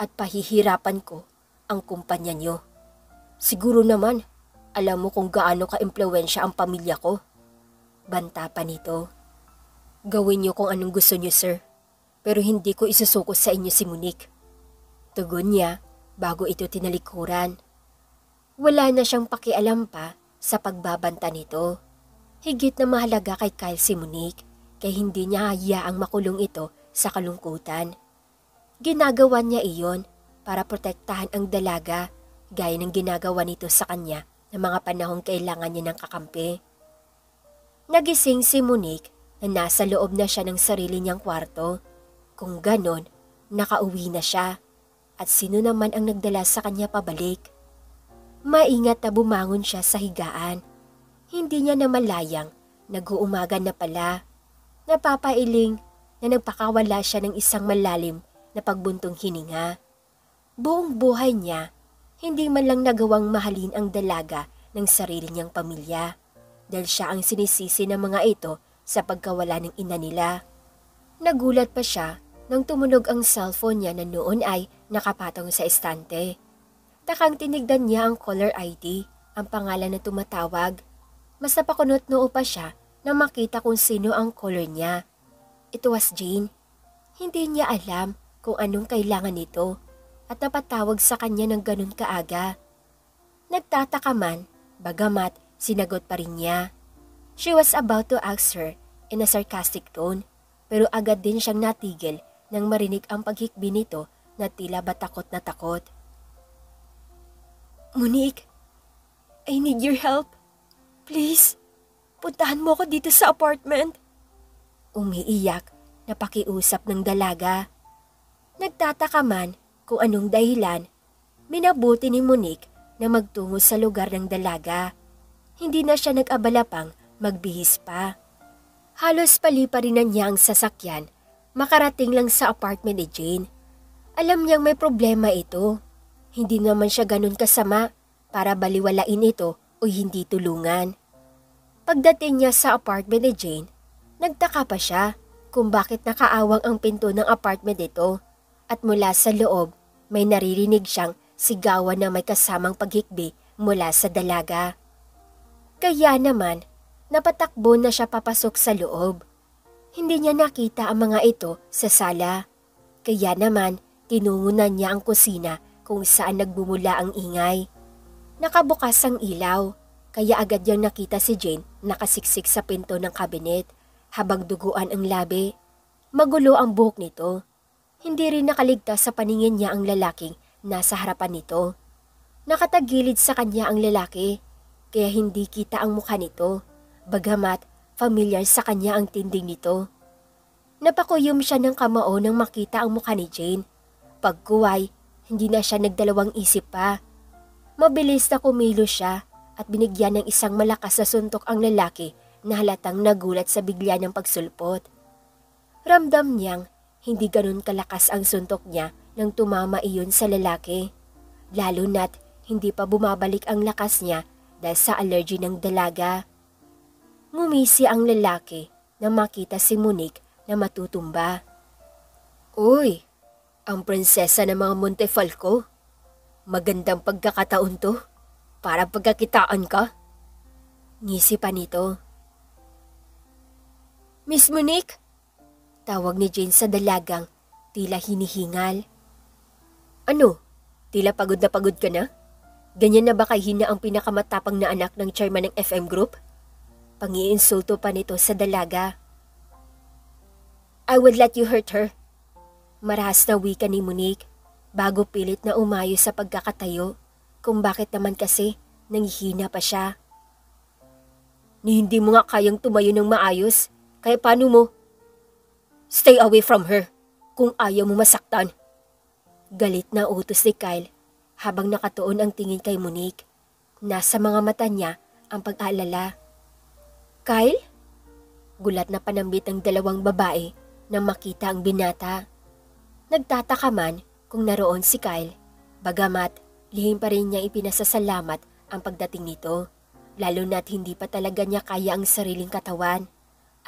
S1: At pahihirapan ko ang kumpanya niyo. Siguro naman, alam mo kung gaano ka-impluwensya ang pamilya ko. Banta pa nito. Gawin niyo kung anong gusto niyo, sir. Pero hindi ko isusuko sa inyo si Monique. Tugon niya bago ito tinalikuran. Wala na siyang pakialam pa sa pagbabanta nito. Higit na mahalaga kay Kyle si Monique kaya hindi niya hayaang makulong ito sa kalungkutan. Ginagawa niya iyon para protektahan ang dalaga gaya ng ginagawa nito sa kanya ng mga panahong kailangan niya ng kakampi. Nagising si Monique na nasa loob na siya ng sarili niyang kwarto. Kung ganon, nakauwi na siya at sino naman ang nagdala sa kanya pabalik. Maingat na bumangon siya sa higaan. Hindi niya namalayang Nag-uumaga na pala. Napapailing na nagpakawala siya ng isang malalim na pagbuntong hininga. Buong buhay niya, hindi man lang nagawang mahalin ang dalaga ng sarili niyang pamilya dahil siya ang sinisisi ng mga ito sa pagkawala ng ina nila. Nagulat pa siya nang tumunog ang cellphone niya na noon ay nakapatong sa estante. Takang tinignan niya ang caller ID, ang pangalan na tumatawag. Mas napakunot noo pa siya nang makita kung sino ang caller niya. It was Jane. Hindi niya alam kung anong kailangan nito at napatawag sa kanya ng ganun kaaga. Nagtataka man, bagamat sinagot pa rin niya. She was about to ask her in a sarcastic tone, pero agad din siyang natigil nang marinig ang paghikbi nito na tila ba takot na takot. Monique, I need your help. Please, puntahan mo ko dito sa apartment. Umiiyak na pakiusap ng dalaga. Nagtataka man kung anong dahilan, minabuti ni Monique na magtungo sa lugar ng dalaga. Hindi na siya nag-abala pang magbihis pa. Halos paliparinan niya ang sasakyan, makarating lang sa apartment ni Jane. Alam niyang may problema ito. Hindi naman siya ganun kasama para baliwalain ito o hindi tulungan. Pagdating niya sa apartment ni Jane, nagtaka pa siya kung bakit nakaawang ang pinto ng apartment nito at mula sa loob may naririnig siyang sigawan na may kasamang paghikbi mula sa dalaga. Kaya naman, napatakbo na siya papasok sa loob. Hindi niya nakita ang mga ito sa sala. Kaya naman, tinungunan niya ang kusina kung saan nagbumula ang ingay. Nakabukas ang ilaw, kaya agad niyang nakita si Jane nakasiksik sa pinto ng kabinet habang duguan ang labi. Magulo ang buhok nito. Hindi rin nakaligtas sa paningin niya ang lalaking nasa harapan nito. Nakatagilid sa kanya ang lalaki, kaya hindi kita ang mukha nito, bagamat familiar sa kanya ang tinding nito. Napakuyom siya ng kamao nang makita ang mukha ni Jane. Pagkuway, hindi na siya nagdalawang isip pa. Mabilis na kumilos siya at binigyan ng isang malakas na suntok ang lalaki na halatang nagulat sa bigla ng pagsulpot. Ramdam niyang hindi ganun kalakas ang suntok niya nang tumama iyon sa lalaki, lalo na't hindi pa bumabalik ang lakas niya dahil sa allergy ng dalaga. Ngumisi ang lalaki nang makita si Monique na matutumba. Uy, ang prinsesa ng mga Montefalco. Magandang pagkakataon to para pagkakitaan ka. Ngisi pa nito. Miss Monique? Tawag ni Jane sa dalagang tila hinihingal. Ano? Tila pagod na pagod ka na? Ganyan na ba kahina ang pinakamatapang na anak ng chairman ng FM Group? Pangiinsulto pa nito sa dalaga. I would let you hurt her. Marahas na wika ni Monique bago pilit na umayo sa pagkakatayo kung bakit naman kasi nanghihina pa siya. Ni hindi mo nga kayang tumayo ng maayos, kaya paano mo? Stay away from her kung ayaw mo masaktan. Galit na utos ni Kyle habang nakatuon ang tingin kay Monique. Nasa mga mata niya ang pag-aalala. Kyle? Gulat na panambit ang dalawang babae nang makita ang binata. Nagtataka man kung naroon si Kyle, bagamat lihim pa rin niya ipinasasalamat ang pagdating nito, lalo na't hindi pa talaga niya kaya ang sariling katawan.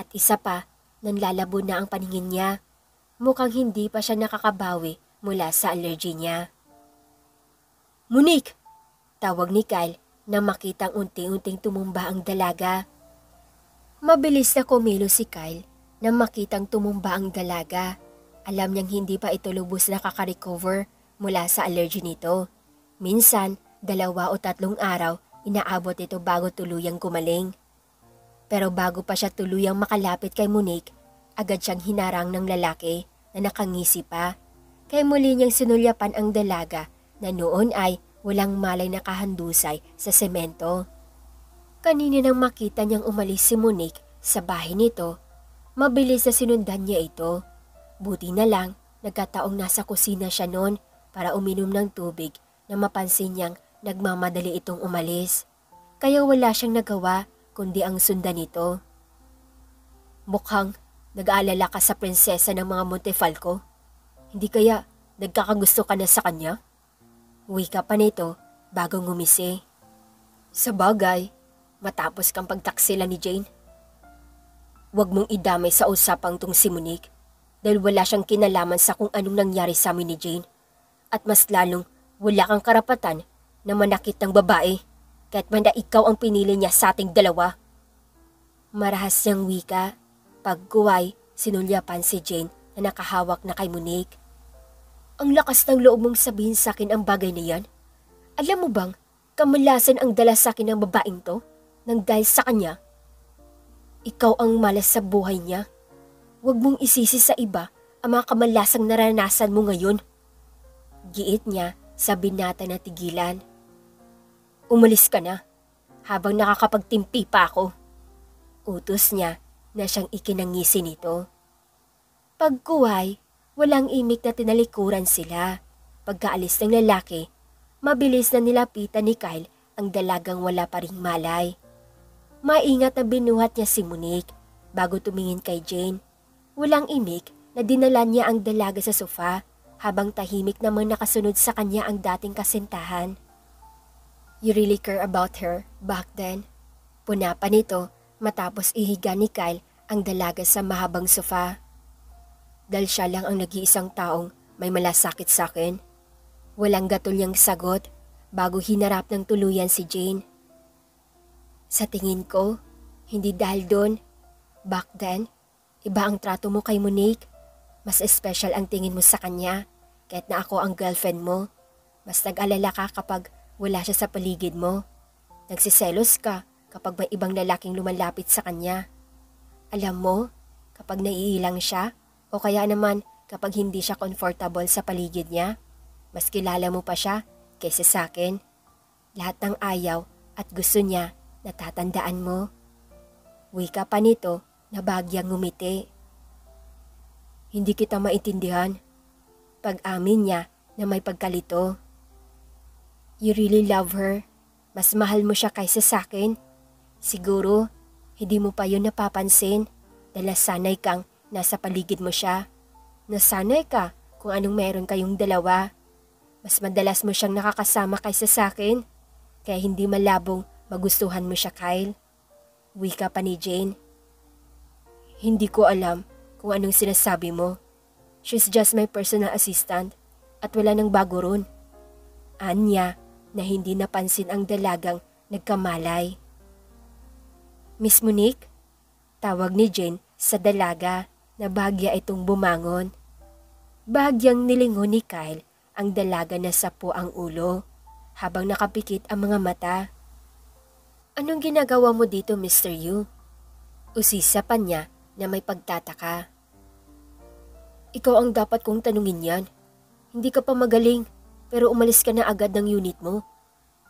S1: At isa pa, nanlalabo na ang paningin niya. Mukhang hindi pa siya nakakabawi mula sa allergy niya. Monique! Tawag ni Kyle nang makitang unti-unting tumumba ang dalaga. Mabilis na kumilos si Kyle nang makitang tumumba ang dalaga. Alam niyang hindi pa ito lubos na kakarecover mula sa allergy nito. Minsan, 2 o 3 araw inaabot ito bago tuluyang gumaling. Pero bago pa siya tuluyang makalapit kay Monique, agad siyang hinarang ng lalaki na nakangisi pa. Kaya muli niyang sinulyapan ang dalaga na noon ay walang malay na kahandusay sa semento. Kanina nang makita niyang umalis si Monique sa bahay nito, mabilis na sinundan niya ito. Buti na lang, nagkataong nasa kusina siya noon para uminom ng tubig na mapansin niyang nagmamadali itong umalis. Kaya wala siyang nagawa kundi ang sundan ito. Mukhang nag-aalala ka sa prinsesa ng mga Montefalco. Hindi kaya nagkakagusto ka na sa kanya? Wika pa nito bago ngumisi. Sa bagay, matapos kang pagtaksila ni Jane. Huwag mong idamay sa usapang tong si Monique dahil wala siyang kinalaman sa kung anong nangyari sa amin ni Jane. At mas lalong wala kang karapatan na manakit ng babae kahit man na ikaw ang pinili niya sa ating dalawa. Marahas niyang wika. Pagkuway, sinulyapan si Jane na nakahawak na kay Monique. Ang lakas ng loob mong sabihin sa akin ang bagay na yan. Alam mo bang, kamalasan ang dala sa akin ng babaeng to nang dahil sa kanya. Ikaw ang malas sa buhay niya. Huwag mong isisi sa iba ang mga kamalasang naranasan mo ngayon. Giit niya sa binata na tigilan. Umalis ka na habang nakakapagtimpi pa ako. Utos niya na siyang ikinangisi nito. Pagkuway, walang imik na tinalikuran sila. Pagkaalis ng lalaki, mabilis na nilapitan ni Kyle ang dalagang wala pa ring malay. Maingat na binuhat niya si Monique bago tumingin kay Jane. Walang imik na dinala niya ang dalaga sa sofa habang tahimik namang nakasunod sa kanya ang dating kasintahan. You really care about her back then? Puna pa nito matapos ihiga ni Kyle ang dalaga sa mahabang sofa. Dahil siya lang ang nag-iisang taong may malasakit sa akin. Walang gatol niyang sagot bago hinarap ng tuluyan si Jane. Sa tingin ko, hindi dahil doon. Back then, iba ang trato mo kay Monique. Mas special ang tingin mo sa kanya kahit na ako ang girlfriend mo. Mas nag-alala ka kapag wala siya sa paligid mo. Nagsiselos ka kapag may ibang lalaking lumalapit sa kanya. Alam mo, kapag naiilang siya o kaya naman kapag hindi siya comfortable sa paligid niya, mas kilala mo pa siya kaysa sa akin. Lahat ng ayaw at gusto niya natatandaan mo. Wika pa nito na bagyang ngumiti. Hindi kita maintindihan. Pag-amin niya na may pagkalito. You really love her. Mas mahal mo siya kaysa sa akin. Siguro, hindi mo pa yun napapansin dahil nasanay kang nasa paligid mo siya. Nasanay ka kung anong meron kayong dalawa. Mas madalas mo siyang nakakasama kaysa sa akin, kaya hindi malabong magustuhan mo siya, Kyle. Wika pa ni Jane. Hindi ko alam kung anong sinasabi mo. She's just my personal assistant at wala nang bago ron. Anya na hindi napansin ang dalagang nagkamalay. Miss Monique, tawag ni Jane sa dalaga na bahagya itong bumangon. Bahagyang nilingon ni Kyle ang dalaga na sapo ang ulo habang nakapikit ang mga mata. Anong ginagawa mo dito, Mr. Yu? Usisa pa niya na may pagtataka. Ikaw ang dapat kong tanungin yan. Hindi ka pa magaling pero umalis ka na agad ng unit mo.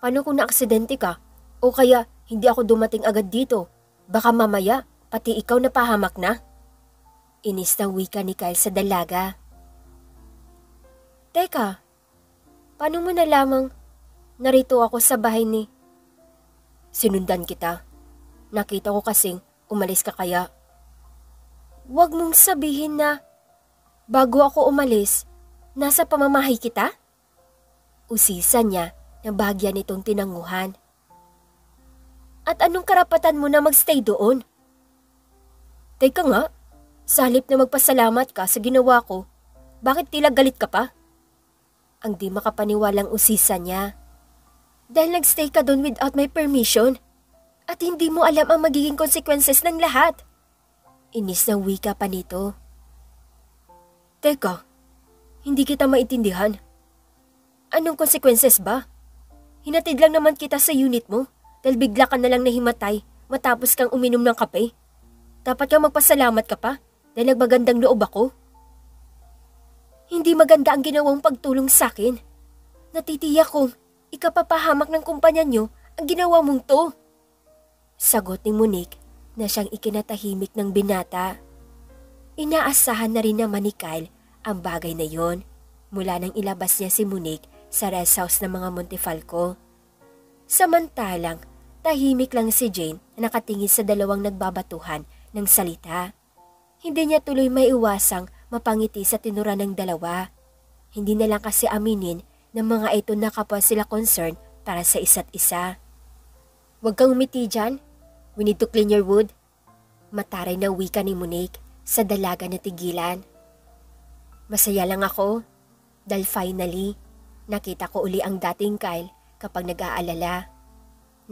S1: Paano kung naaksidente ka o kaya hindi ako dumating agad dito? Baka mamaya, pati ikaw napahamak na. Inis na wika ni Kyle sa dalaga. Teka, paano mo nalamang narito ako sa bahay ni... Sinundan kita. Nakita ko kasing umalis ka kaya. Huwag mong sabihin na bago ako umalis, nasa pamamahay kita? Usisa niya na bahagya nitong tinanguhan. At anong karapatan mo na magstay doon? Teka nga, sa halip na magpasalamat ka sa ginawa ko, bakit tila galit ka pa? Ang di makapaniwalang usisa niya. Dahil nagstay ka doon without my permission at hindi mo alam ang magiging consequences ng lahat. Inis ng wika pa nito. Teka, hindi kita maintindihan. Anong consequences ba? Hinatid lang naman kita sa unit mo dahil bigla ka na lang nahimatay matapos kang uminom ng kape. Dapat kang magpasalamat ka pa dahil nagmagandang loob ako. Hindi maganda ang ginawang pagtulong sa akin. Natitiyak kong ikapapahamak ng kumpanya nyo ang ginawa mong to. Sagot ni Monique na siyang ikinatahimik ng binata. Inaasahan na rin naman ni Kyle ang bagay na yon mula nang ilabas niya si Monique sa rest house ng mga Montefalco. Samantalang tahimik lang si Jane na nakatingin sa dalawang nagbabatuhan ng salita. Hindi niya tuloy maiiwasang mapangiti sa tinura ng dalawa. Hindi na lang kasi aminin ng mga ito na kapwa sila concern para sa isa't isa. "Huwag kang umiti dyan. We need to clean your wood." Mataray na wika ni Monique sa dalaga na tigilan. Masaya lang ako dahil finally nakita ko uli ang dating Kyle kapag nag-aalala.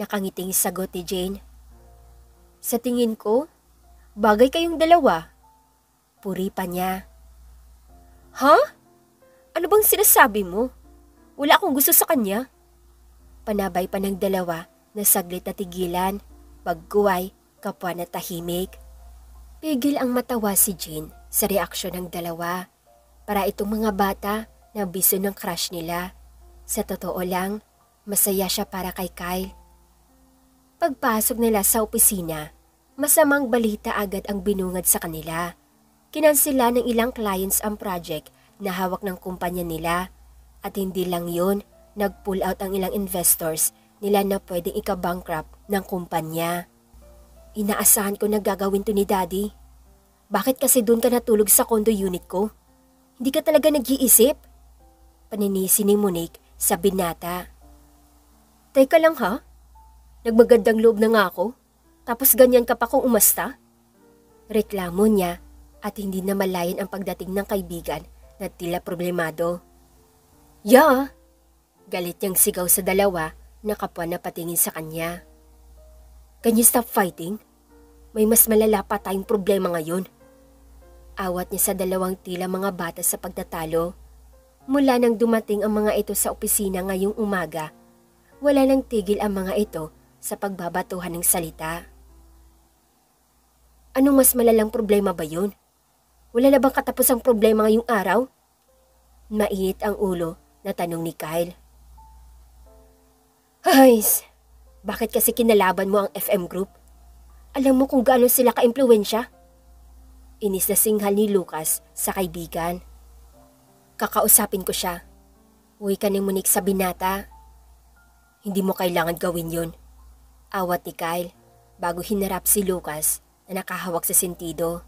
S1: Nakangiting sagot ni Jane. "Sa tingin ko, bagay kayong dalawa." Puri pa niya. "Ha? Ano bang sinasabi mo? Wala akong gusto sa kanya." Panabay pa ng dalawa na saglit na tigilan, pagguway, kapwa na tahimik. Pigil ang matawa si Jane sa reaksyon ng dalawa. Para itong mga bata na biso ng crush nila. Sa totoo lang, masaya siya para kay Kyle. Pagpasok nila sa opisina, masamang balita agad ang binungad sa kanila. Kinansela ng ilang clients ang project na hawak ng kumpanya nila. At hindi lang yun, nag-pull out ang ilang investors nila na pwedeng ika-bankrupt ng kumpanya. "Inaasahan ko na gagawin to ni Daddy. Bakit kasi doon ka natulog sa condo unit ko? Hindi ka talaga nag-iisip?" Paninisi ni Monique sa binata. "Teka lang ha? Nagmagandang loob na nga ako, tapos ganyan ka pa kung umasta?" Reklamo niya at hindi na malayan ang pagdating ng kaibigan na tila problemado. "Yeah!" Galit niyang sigaw sa dalawa na kapwa na patingin sa kanya. "Can you stop fighting? May mas malala pa tayong problema ngayon." Awat niya sa dalawang tila mga bata sa pagtatalo. Mula nang dumating ang mga ito sa opisina ngayong umaga, wala nang tigil ang mga ito sa pagbabatuhan ng salita. "Anong mas malalang problema ba yun? Wala na bang katapusang problema ngayong araw?" Mainit ang ulo na tanong ni Kyle. "Hays, bakit kasi kinalaban mo ang FM Group? Alam mo kung gaano sila ka-impluwensya?" Inis na singhal ni Lucas sa kaibigan. "Kakausapin ko siya." Wika ni Monique sa binata. "Hindi mo kailangan gawin yun." Awat ni Kyle bago hinarap si Lucas na nakahawak sa sentido.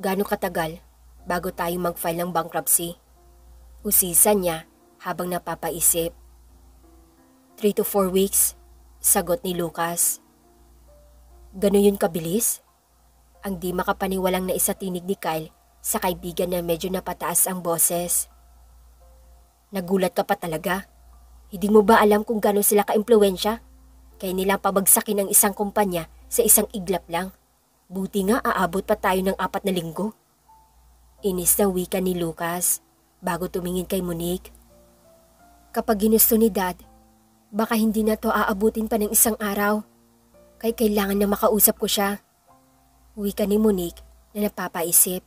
S1: "Gaano katagal bago tayo mag-file ng bankruptcy?" Usisan niya habang napapaisip. 3 to 4 weeks, sagot ni Lucas. "Gano'n yun kabilis?" Ang di makapaniwalang na isatinig ni Kyle sa kaibigan na medyo napataas ang boses. "Nagulat ka pa talaga? Hindi mo ba alam kung gano'n sila ka-impluwensya? Kaya nilang pabagsakin ang isang kumpanya sa isang iglap lang. Buti nga aabot pa tayo ng 4 na linggo." Inis na wika ni Lucas bago tumingin kay Monique. "Kapag ginusto ni Dad, baka hindi na to aabutin pa ng 1 araw. Kaya kailangan na makausap ko siya." Wika ni Monique na napapaisip.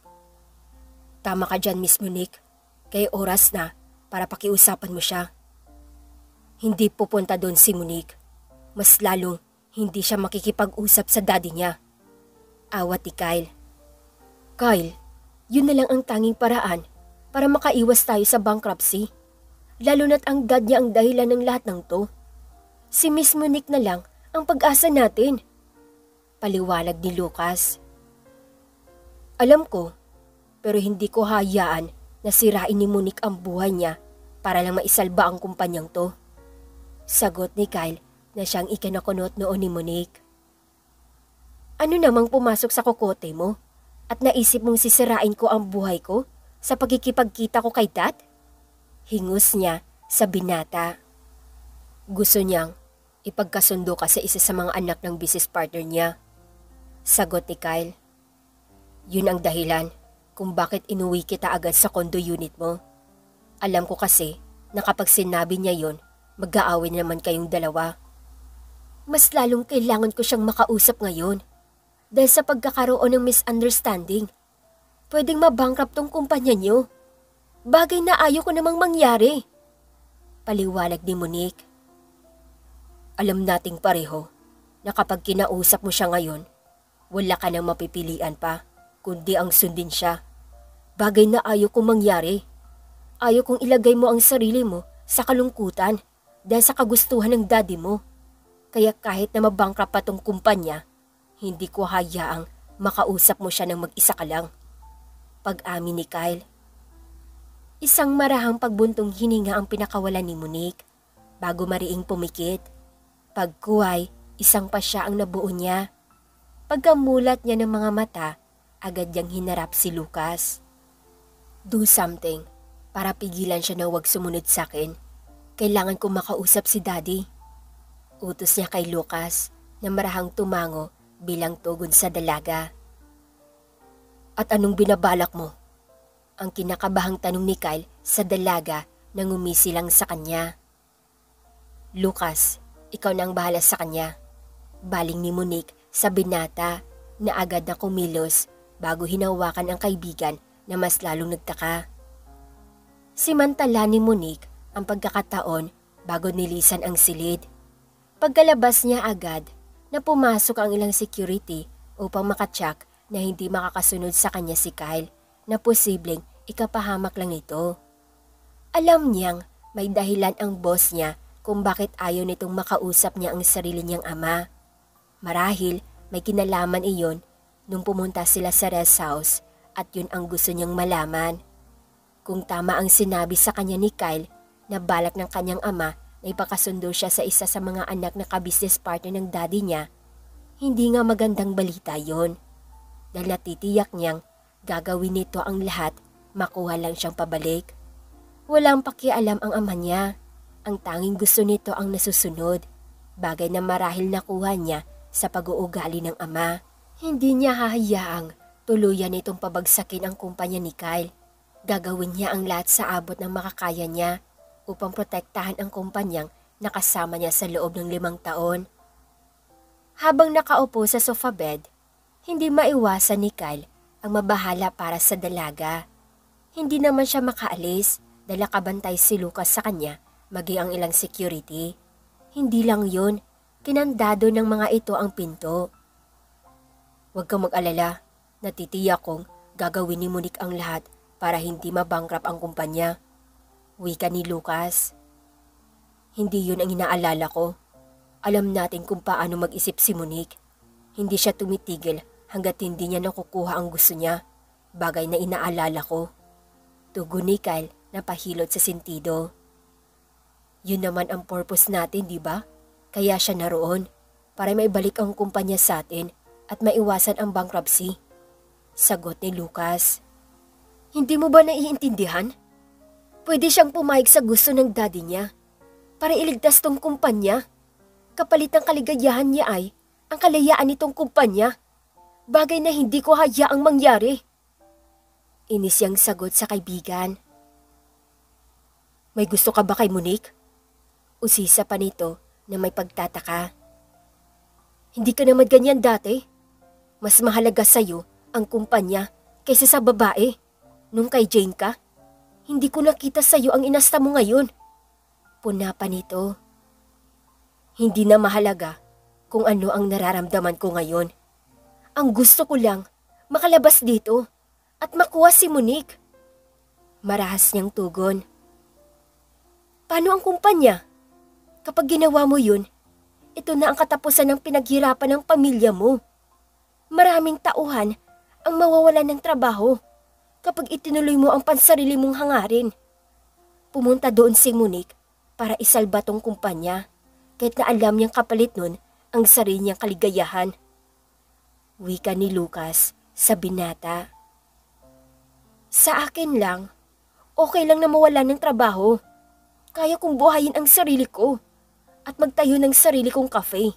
S1: "Tama ka dyan, Miss Monique. Kaya oras na para pakiusapan mo siya." Hindi pupunta doon si Monique. Mas lalong hindi siya makikipag-usap sa daddy niya. Awat ni Kyle. "Kyle, yun na lang ang tanging paraan para makaiwas tayo sa bankruptcy. Lalo na't ang dad niya ang dahilan ng lahat ng to. Si Miss Monique na lang ang pag-asa natin." Paliwanag ni Lucas. "Alam ko, pero hindi ko hayaan na sirain ni Monique ang buhay niya para lang maisalba ang kumpanyang to." Sagot ni Kyle na siyang ikinakunot noon ni Monique. "Ano namang pumasok sa kokote mo at naisip mong sisirain ko ang buhay ko sa pagkikipagkita ko kay Dad?" Hingus niya sa binata. "Gusto niyang ipagkasundo ka sa isa sa mga anak ng business partner niya." Sagot ni Kyle. "Yun ang dahilan kung bakit inuwi kita agad sa condo unit mo. Alam ko kasi na kapag sinabi niya yun, mag-aaway naman kayong dalawa." "Mas lalong kailangan ko siyang makausap ngayon dahil sa pagkakaroon ng misunderstanding. Pwedeng mabankrupt tong kumpanya niyo. Bagay na ayaw ko namang mangyari." Paliwanag ni Monique. "Alam nating pareho na kapag kinausap mo siya ngayon, wala ka nang mapipilian pa, kundi ang sundin siya. Bagay na ayaw kong mangyari. Ayaw kong ilagay mo ang sarili mo sa kalungkutan dahil sa kagustuhan ng daddy mo. Kaya kahit na mabankrupt pa tong kumpanya, hindi ko hayaang Makausap mo siya ng mag-isa ka lang. Pag-amin ni Kyle. Isang marahang pagbuntong hininga ang pinakawalan ni Monique bago mariing pumikit. Pagkuhay, isang pasya ang nabuo niya. Pagkamulat niya ng mga mata, agad niyang hinarap si Lucas. Do something para pigilan siya na huwag sumunod sa akin. Kailangan kong makausap si Daddy. Utos niya kay Lucas na marahang tumango bilang tugon sa dalaga. At anong binabalak mo? Ang kinakabahang tanong ni Kyle sa dalaga na ngumisi lang sa kanya. Lucas, ikaw na ang bahala sa kanya. Baling ni Monique sa binata na agad na kumilos bago hinawakan ang kaibigan na mas lalong nagtaka. Simantala ni Monique ang pagkakataon bago nilisan ang silid. Pagkalabas niya agad na pumasok ang ilang security upang makatsak na hindi makakasunod sa kanya si Kyle na posibleng ikapahamak lang ito. Alam niyang may dahilan ang boss niya kung bakit ayaw nitong makausap niya ang sarili niyang ama. Marahil may kinalaman iyon nung pumunta sila sa rest house at yun ang gusto niyang malaman. Kung tama ang sinabi sa kanya ni Kyle na balak ng kanyang ama na ipakasundo siya sa isa sa mga anak na ka-business partner ng daddy niya, hindi nga magandang balita yon. Dahil natitiyak niyang gagawin nito ang lahat, makuha lang siyang pabalik. Walang pakialam ang ama niya. Ang tanging gusto nito ang nasusunod, bagay na marahil nakuha niya sa pag-uugali ng ama. Hindi niya hahayaang tuluyan itong pabagsakin ang kumpanya ni Kyle. Gagawin niya ang lahat sa abot ng makakaya niya upang protektahan ang kumpanyang nakasama niya sa loob ng 5 taon. Habang nakaupo sa sofa bed, hindi maiwasan ni Kyle ang mabahala para sa dalaga. Hindi naman siya makaalis dahil nakabantay si Lucas sa kanya maging ang ilang security. Hindi lang yun, kinandado ng mga ito ang pinto. Huwag kang mag-alala, natitiyak kong gagawin ni Monique ang lahat para hindi mabankrupt ang kumpanya. Wika ni Lucas. Hindi yun ang inaalala ko. Alam natin kung paano mag-isip si Monique. Hindi siya tumitigil hanggat hindi niya nakukuha ang gusto niya, bagay na inaalala ko. Tugon ni Kyle na pahilot sa sentido. Yun naman ang purpose natin, di ba? Kaya siya naroon, para maibalik ang kumpanya sa atin at maiwasan ang bankruptcy. Sagot ni Lucas. Hindi mo ba naiintindihan? Pwede siyang pumayag sa gusto ng daddy niya para iligtas tong kumpanya. Kapalit ng kaligayahan niya ay ang kalayaan nitong kumpanya. Bagay na hindi ko hayaang mangyari. Inis niyang sagot sa kaibigan. May gusto ka ba kay Monique? Usisa pa nito na may pagtataka. Hindi ka naman ganyan dati. Mas mahalaga sa'yo ang kumpanya kaysa sa babae. Nung kay Jane ka, hindi ko nakita sa'yo ang inasta mo ngayon. Puna pa nito. Hindi na mahalaga kung ano ang nararamdaman ko ngayon. Ang gusto ko lang, makalabas dito at makuha si Monique. Marahas niyang tugon. Paano ang kumpanya? Kapag ginawa mo yun, ito na ang katapusan ng pinaghirapan ng pamilya mo. Maraming tauhan ang mawawalan ng trabaho kapag itinuloy mo ang pansarili mong hangarin. Pumunta doon si Monique para isalba tong kumpanya kahit na alam niyang kapalit nun ang sarili niyang kaligayahan. Wika ni Lucas sa binata. Sa akin lang, okay lang na mawalan ng trabaho. Kaya kong buhayin ang sarili ko at magtayo ng sarili kong cafe.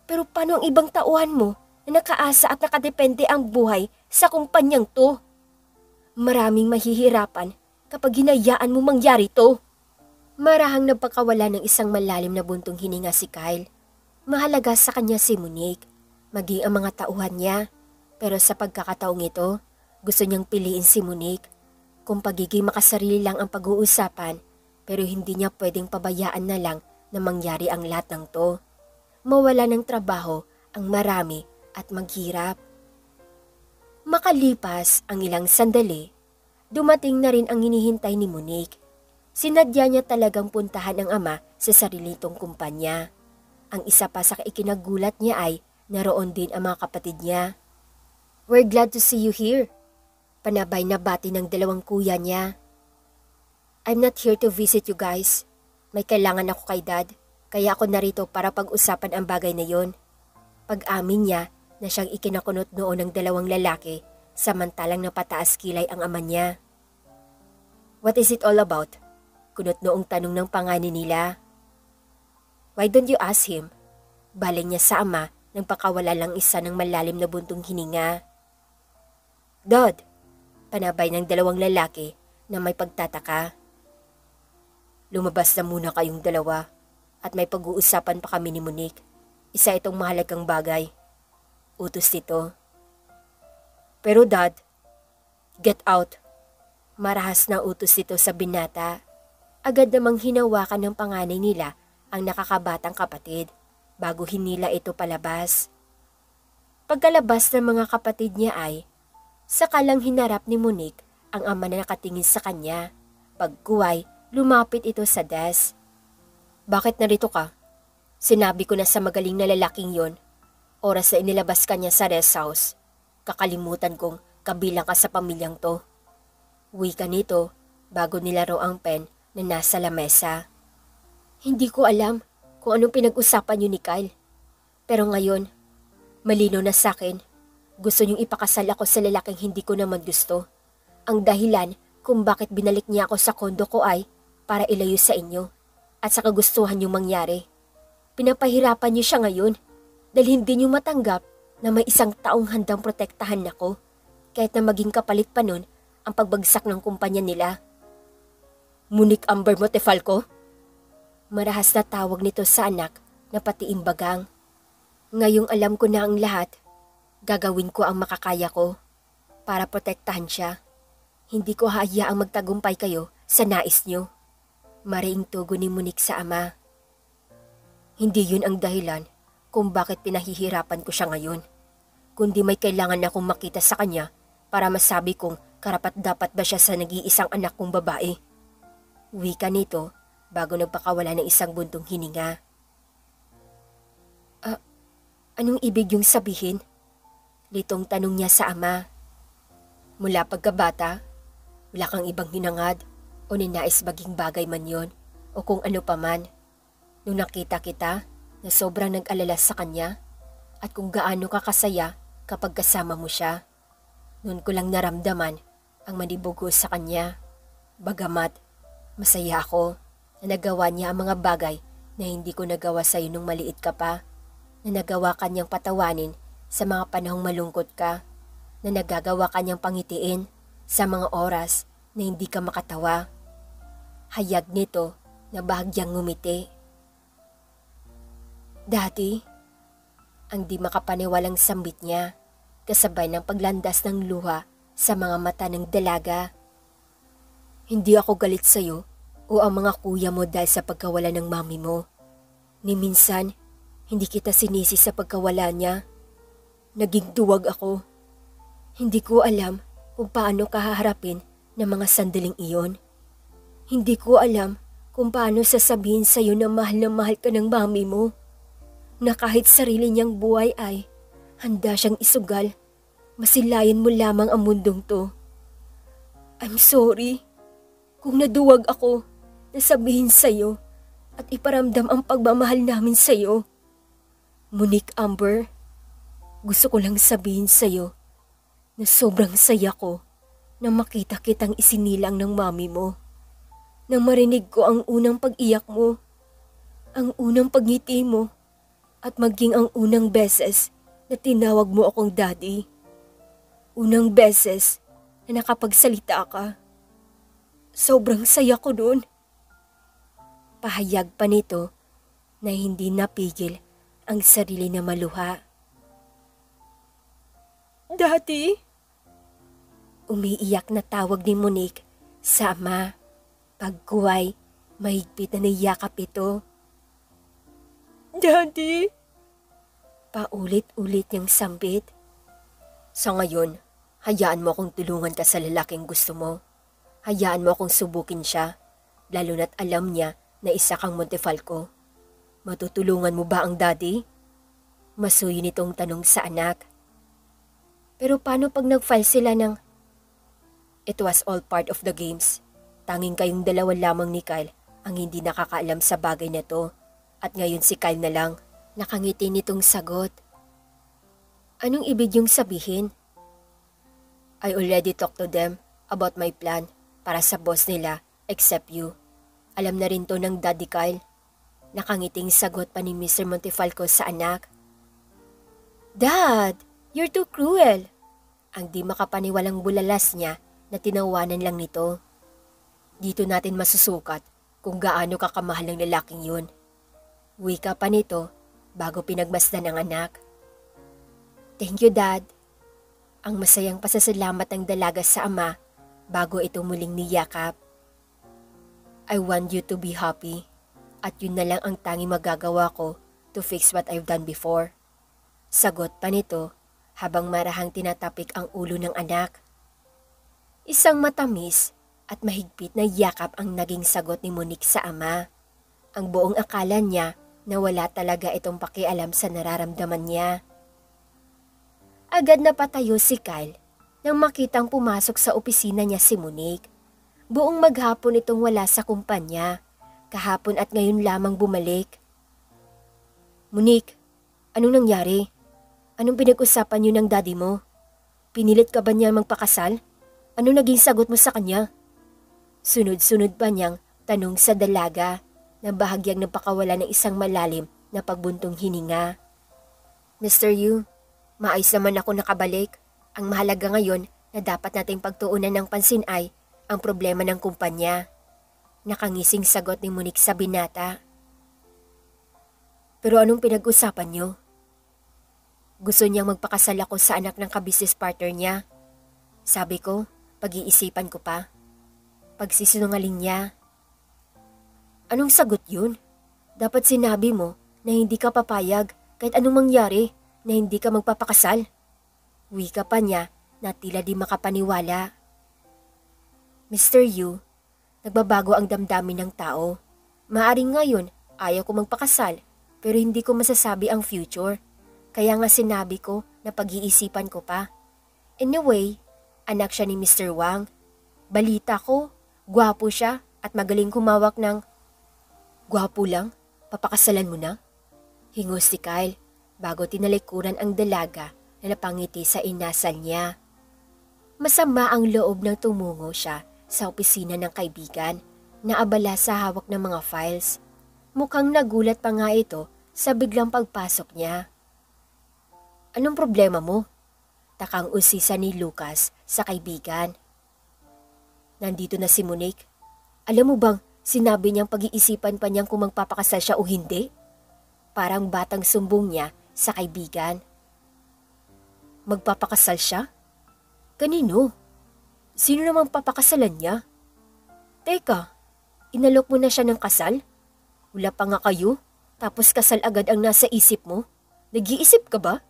S1: Pero paano ang ibang tauhan mo na nakaasa at nakadepende ang buhay sa kumpanyang to? Maraming mahihirapan kapag hinayaan mo mangyari to. Marahang nagpakawala ng isang malalim na buntong hininga si Kyle. Mahalaga sa kanya si Monique, maging ang mga tauhan niya. Pero sa pagkakataong ito, gusto niyang piliin si Monique. Kung pagiging makasarili lang ang pag-uusapan, pero hindi niya pwedeng pabayaan na lang na mangyari ang lahat ng to. Mawala ng trabaho ang marami at maghirap. Makalipas ang ilang sandali, dumating na rin ang hinihintay ni Monique. Sinadya niya talagang puntahan ng ama sa sarili nitong kumpanya. Ang isa pa sa ikinagulat niya ay naroon din ang mga kapatid niya. We're glad to see you here. Panabay na bati ng dalawang kuya niya. I'm not here to visit you guys. May kailangan ako kay Dad, kaya ako narito para pag-usapan ang bagay na yon. Pag-amin niya na siyang ikinakunot noon ng dalawang lalaki, samantalang napataas kilay ang ama niya. What is it all about? Kunot noong tanong ng panganay nila. Why don't you ask him? Baling niya sa ama nang pakawala lang isa ng malalim na buntong hininga. Dad, panabay ng dalawang lalaki na may pagtataka. Lumabas na muna kayong dalawa at may pag-uusapan pa kami ni Monique. Isa itong mahalagang bagay. Utos nito. Pero Dad, get out. Marahas na utos nito sa binata. Agad namang hinawakan ng panganay nila ang nakakabatang kapatid bago hinila ito palabas. Pagkalabas ng mga kapatid niya ay, sakalang hinarap ni Monique ang ama na nakatingin sa kanya. Pagkuway, lumapit ito sa desk. Bakit narito ka? Sinabi ko na sa magaling na lalaking yon. Oras na inilabas kanya sa rest house. Kakalimutan kong kabilang ka sa pamilyang to. Wika nito bago nilaro ang pen na nasa lamesa. Hindi ko alam kung anong pinag-usapan niyo ni Kyle. Pero ngayon, malino na sa akin. Gusto niyong ipakasal ako sa lalaking hindi ko naman gusto. Ang dahilan kung bakit binalik niya ako sa kondo ko ay para ilayo sa inyo at sa kagustuhan niyong mangyari. Pinapahirapan niyo siya ngayon dahil hindi niyo matanggap na may isang taong handang protektahan ako kahit na maging kapalit pa nun ang pagbagsak ng kumpanya nila. Monique Amber Montefalco? Marahas na tawag nito sa anak na pati imbagang. Ngayong alam ko na ang lahat, gagawin ko ang makakaya ko para protektahan siya. Hindi ko hayaang magtagumpay kayo sa nais niyo. Mariing tugon ni Monique sa ama. Hindi yun ang dahilan kung bakit pinahihirapan ko siya ngayon. Kundi may kailangan akong makita sa kanya para masabi kong karapat-dapat ba siya sa nag-iisang anak kong babae. Wika nito bago nagpakawala ng isang buntong hininga. Anong ibig yung sabihin? Litong tanong niya sa ama. Mula pagkabata, wala kang ibang hinangad o ninais baging bagay man yon o kung ano pa man. Nung nakita kita na sobrang nag-alala sa kanya at kung gaano ka kasaya kapag kasama mo siya. Noon ko lang naramdaman ang manibugo sa kanya. Bagamat masaya ako na nagawa niya ang mga bagay na hindi ko nagawa sa iyo nung maliit ka pa. Na nagawa kanyang patawanin sa mga panahong malungkot ka. Na nagagawa kanyang pangitiin sa mga oras na hindi ka makatawa. Hayag nito na bahagyang ngumiti. Dati, ang di makapaniwalang sambit niya kasabay ng paglandas ng luha sa mga mata ng dalaga. Hindi ako galit sa'yo o ang mga kuya mo dahil sa pagkawala ng mami mo. Ni minsan, hindi kita sinisi sa pagkawala niya. Naging duwag ako. Hindi ko alam kung paano kahaharapin ng mga sandaling iyon. Hindi ko alam kung paano sasabihin sa'yo na mahal ka ng mami mo. Na kahit sarili niyang buhay ay handa siyang isugal. Masilayan mo lamang ang mundong to. I'm sorry kung naduwag ako na sabihin sa'yo at iparamdam ang pagmamahal namin sa'yo. Monique Amber, gusto ko lang sabihin sa'yo na sobrang saya ko na makita kitang isinilang ng mami mo. Nang marinig ko ang unang pag-iyak mo, ang unang pagngiti mo, at maging ang unang beses na tinawag mo akong daddy. Unang beses na nakapagsalita ka. Sobrang saya ko noon. Pahayag pa nito na hindi napigil ang sarili na maluha. Daddy? Umiiyak na tawag ni Monique sa ama. Pagkuway, mahigpit na niyakap ito. Daddy? Paulit-ulit niyang sambit. Sa ngayon, hayaan mo akong tulungan ka sa lalaking gusto mo. Hayaan mo akong subukin siya, lalo na't alam niya na isa kang Montefalco. Matutulungan mo ba ang daddy? Masuyo nitong tanong sa anak. Pero paano pag nag-file sila ng... It was all part of the games. Tanging kayong dalawa lamang ni Kyle ang hindi nakakaalam sa bagay na to. At ngayon si Kyle na lang. Nakangiti nitong sagot. Anong ibig yung sabihin? I already talked to them about my plan para sa boss nila except you. Alam na rin to ng Daddy Kyle. Nakangiting sagot pa ni Mr. Montefalco sa anak. Dad, you're too cruel. Ang di makapaniwalang bulalas niya na tinawanan lang nito. Dito natin masusukat kung gaano kakamahal ng lalaking yun. Wika pa nito bago pinagmasdan ang anak. Thank you, Dad. Ang masayang pasasalamat ng dalaga sa ama bago ito muling niyakap. I want you to be happy at yun na lang ang tanging magagawa ko to fix what I've done before. Sagot pa nito habang marahang tinatapik ang ulo ng anak. Isang matamis at mahigpit na yakap ang naging sagot ni Monique sa ama. Ang buong akala niya na wala talaga itong pakialam sa nararamdaman niya. Agad na patayo si Kyle nang makitang pumasok sa opisina niya si Monique. Buong maghapon itong wala sa kumpanya, kahapon at ngayon lamang bumalik. Monique, anong nangyari? Anong pinag-usapan niyo ng daddy mo? Pinilit ka ba niya magpakasal? Ano naging sagot mo sa kanya? Sunod-sunod pa niyang tanong sa dalaga na bahagyang napakawala ng isang malalim na pagbuntong hininga. Mr. Yu, maayos naman ako nakabalik. Ang mahalaga ngayon na dapat nating pagtuunan ng pansin ay ang problema ng kumpanya. Nakangising sagot ni Monique sa binata. Pero anong pinag-usapan niyo? Gusto niyang magpakasal ako sa anak ng ka-business partner niya. Sabi ko, pag-iisipan ko pa. Pagsisinungaling niya. Anong sagot yun? Dapat sinabi mo na hindi ka papayag kahit anong mangyari na hindi ka magpapakasal. Wika pa niya na tila di makapaniwala. Mr. Yu, nagbabago ang damdamin ng tao. Maaring ngayon ayaw ko magpakasal pero hindi ko masasabi ang future. Kaya nga sinabi ko na pag-iisipan ko pa. Anyway, anak siya ni Mr. Wang. Balita ko, gwapo siya at magaling kumawak ng... Gwapo lang? Papakasalan mo na? Hingos si Kyle bago tinalikuran ang dalaga na napangiti sa inasal niya. Masama ang loob nang tumungo siya sa opisina ng kaibigan na abala sa hawak ng mga files. Mukhang nagulat pa nga ito sa biglang pagpasok niya. Anong problema mo? Takang usisa ni Lucas sa kaibigan. Nandito na si Monique. Alam mo bang sinabi niyang pag-iisipan pa niyang kung magpapakasal siya o hindi? Parang batang sumbong niya sa kaibigan. Magpapakasal siya? Kanino? Sino namang papakasalan niya? Teka, inalok mo na siya ng kasal? Wala pa nga kayo, tapos kasal agad ang nasa isip mo? Nag-iisip ka ba?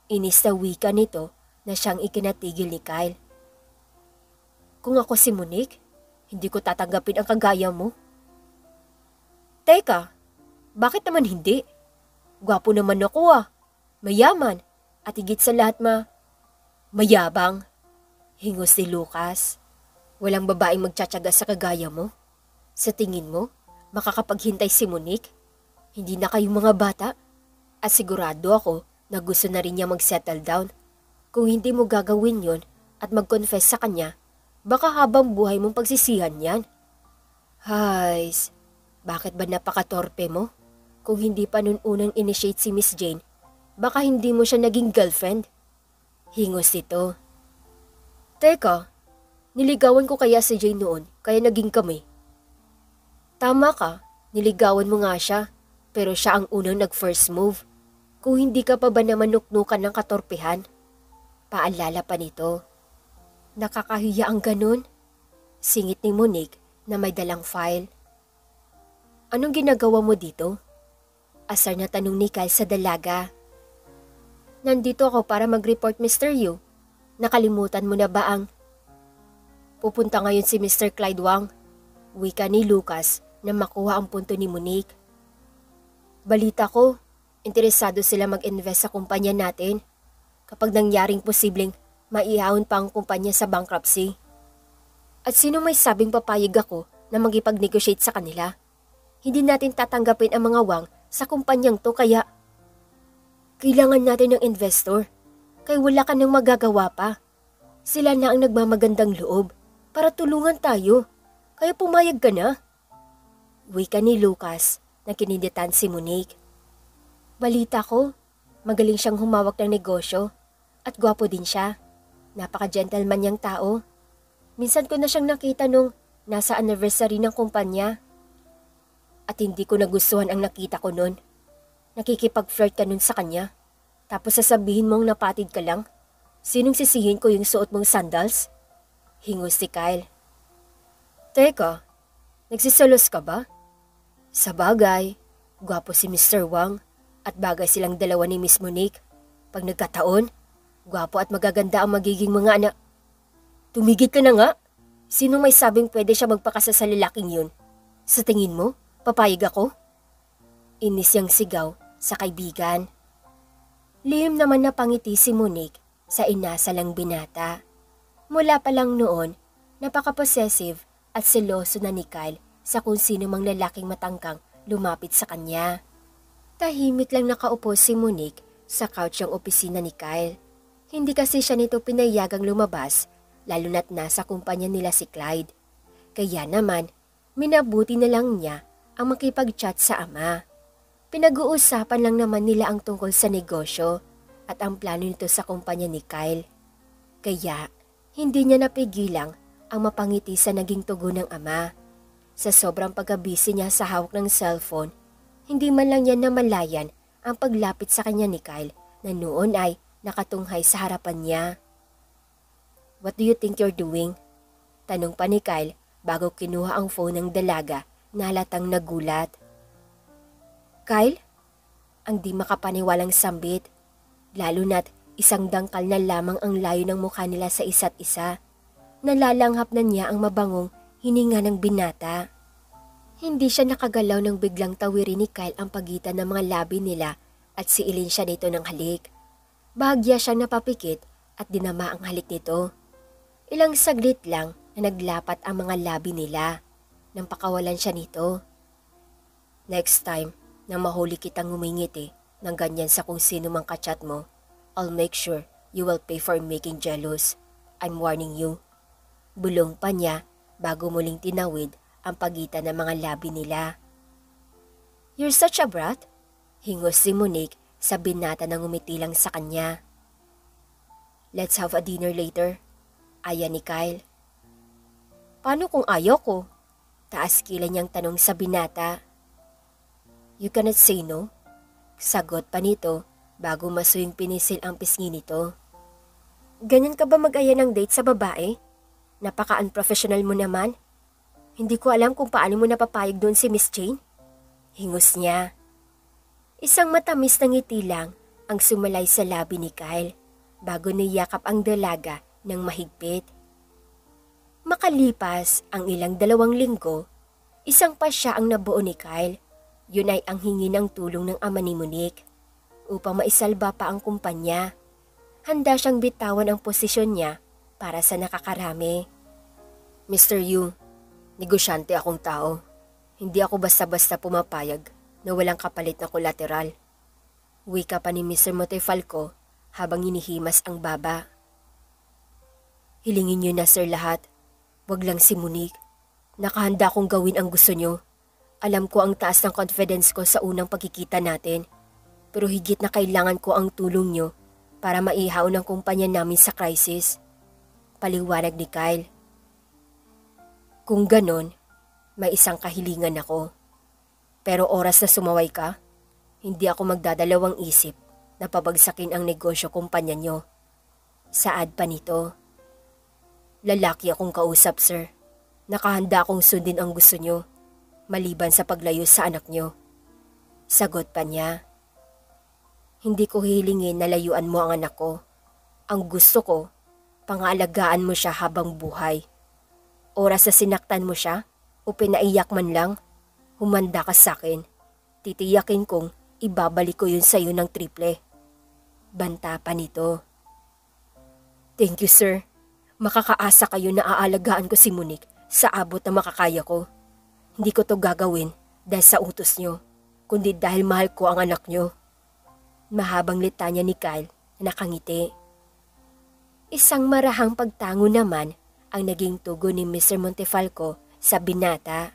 S1: Inis na wika nito na siyang ikinatigil ni Kyle. Kung ako si Monique, hindi ko tatanggapin ang kagaya mo. Teka, bakit naman hindi? Gwapo naman ako mayaman at higit sa lahat mayabang. Hingos ni Lucas. Walang babaeng magtsatsaga sa kagaya mo. Sa tingin mo, makakapaghintay si Monique? Hindi na kayong mga bata? At sigurado ako na gusto na rin niya mag-settle down. Kung hindi mo gagawin yon at mag-confess sa kanya, baka habang buhay mong pagsisihan yan. Hays, bakit ba napakatorpe mo? Kung hindi pa nun unang initiate si Miss Jane, baka hindi mo siya naging girlfriend. Hingos ito. Teka, niligawan ko kaya si Jane noon kaya naging kami. Tama ka, niligawan mo nga siya, pero siya ang unang nag-first move. Kung hindi ka pa ba naman nuknukan ng katorpehan? Paalala pa nito. Nakakahiya ang ganun. Singit ni Monique na may dalang file. Anong ginagawa mo dito? Asar na tanong ni Kyle sa dalaga. Nandito ako para mag-report, Mr. Yu. Nakalimutan mo na ba ang... Pupunta ngayon si Mr. Clyde Wang. Wika ni Lucas na makuha ang punto ni Monique. Balita ko, interesado sila mag-invest sa kumpanya natin. kapag nangyaring posibleng maihaon pa ang kumpanya sa bankruptcy. At sino may sabing papayag ako na magipag-negotiate sa kanila? Hindi natin tatanggapin ang mga wang sa kumpanyang to kaya kailangan natin ng investor. Kaya wala ka nang magagawa pa. Sila na ang nagmamagandang loob para tulungan tayo. Kaya pumayag ka na. Wika ni Lucas na kininditan si Monique. Balita ko, magaling siyang humawak ng negosyo at gwapo din siya. Napaka-gentleman niyang tao. Minsan ko na siyang nakita nung nasa anniversary ng kumpanya. At hindi ko nagustuhan ang nakita ko nun. Nakikipag-flirt ka nun sa kanya. Tapos sasabihin mong napatid ka lang. Sinong sisihin ko yung suot mong sandals? Hingos si Kyle. Teka, nagsiselos ka ba? Sa bagay, gwapo si Mr. Wang at bagay silang dalawa ni Miss Monique. Pag nagkataon, gwapo at magaganda ang magiging mga anak. Tumigil ka na nga. Sino may sabing pwede siya magpakasal sa lalaking yun? Sa tingin mo, papayag ako? Inis yang sigaw sa kaibigan. Lihim naman na pangiti si Monique sa inasalang binata. Mula pa lang noon, napaka-possessive at seloso na ni Kyle sa kung sino mang lalaking matangkang lumapit sa kanya. Tahimik lang nakaupo si Monique sa couch ng opisina ni Kyle. Hindi kasi siya nito pinayagang lumabas, lalo na't nasa kumpanya nila si Clyde. Kaya naman, minabuti na lang niya ang makipag-chat sa ama. Pinag-uusapan lang naman nila ang tungkol sa negosyo at ang plano nito sa kumpanya ni Kyle. Kaya, hindi niya napigilang ang mapangiti sa naging tugon ng ama. Sa sobrang pagkabisi niya sa hawak ng cellphone, hindi man lang niya namalayan ang paglapit sa kanya ni Kyle na noon ay nakatunghay sa harapan niya. What do you think you're doing? Tanong pa ni Kyle bago kinuha ang phone ng dalaga na halatang nagulat. Kyle? Ang di makapaniwalang sambit, lalo na't isang dangkal na lamang ang layo ng mukha nila sa isa't isa. Nalalanghap na niya ang mabangong hininga ng binata. Hindi siya nakagalaw nang biglang tawirin ni Kyle ang pagitan ng mga labi nila at siilin siya nito ng halik. Bahagya siyang napapikit at dinama ang halik nito. Ilang saglit lang na naglapat ang mga labi nila nang pakawalan siya nito. Next time, nang mahuli kitang ngumingiti ng ganyan sa kung sino mang kachat mo, I'll make sure you will pay for making jealous. I'm warning you. Bulong pa niya bago muling tinawid ang pagitan ng mga labi nila. You're such a brat, hingos si Monique sa binata na ngumiti lang sa kanya. Let's have a dinner later, aya ni Kyle. Paano kung ayaw ko? Taas kilay niyang tanong sa binata. You cannot say no, sagot pa nito bago masuyang pinisil ang pisngi nito. Ganyan ka ba mag-aya ng date sa babae? Napaka-unprofessional mo naman. Hindi ko alam kung paano mo napapayag doon si Miss Jane. Hingos niya. Isang matamis na ngiti lang ang sumalay sa labi ni Kyle bago niyakap ang dalaga ng mahigpit. Makalipas ang ilang 2 linggo, isang pasya ang nabuo ni Kyle. Yun ay ang hingi ng tulong ng ama ni Monique upang maisalba pa ang kumpanya. Handa siyang bitawan ang posisyon niya para sa nakakarami. Mr. Yu, negosyante akong tao. Hindi ako basta-basta pumapayag na walang kapalit na kolateral. Wika pa ni Mr. Montefalco habang hinihimas ang baba. Hilingin niyo na sir lahat. Wag lang si Monique. Nakahanda akong gawin ang gusto niyo. Alam ko ang taas ng confidence ko sa unang pagkikita natin. Pero higit na kailangan ko ang tulong niyo para maihaw ng kumpanya namin sa crisis. Paliwanag ni Kyle. Kung ganon, may isang kahilingan ako. Pero oras na sumaway ka, hindi ako magdadalawang isip na pabagsakin ang negosyo kumpanya niyo. Saad pa nito. Lalaki akong kausap, sir. Nakahanda akong sundin ang gusto niyo. Maliban sa paglayo sa anak niyo. Sagot pa niya. Hindi ko hilingin na layuan mo ang anak ko. Ang gusto ko, pangalagaan mo siya habang buhay. Oras na sinaktan mo siya o pinaiyak man lang, humanda ka sa akin. Titiyakin kong ibabalik ko yun sa iyo ng triple. Banta pa nito. Thank you, sir. Makakaasa kayo na aalagaan ko si Monique sa abot na makakaya ko. Hindi ko to gagawin dahil sa utos nyo, kundi dahil mahal ko ang anak nyo. Mahabang litanya ni Kyle na nakangiti. Isang marahang pagtango naman ang naging tugon ni Mr. Montefalco sa binata.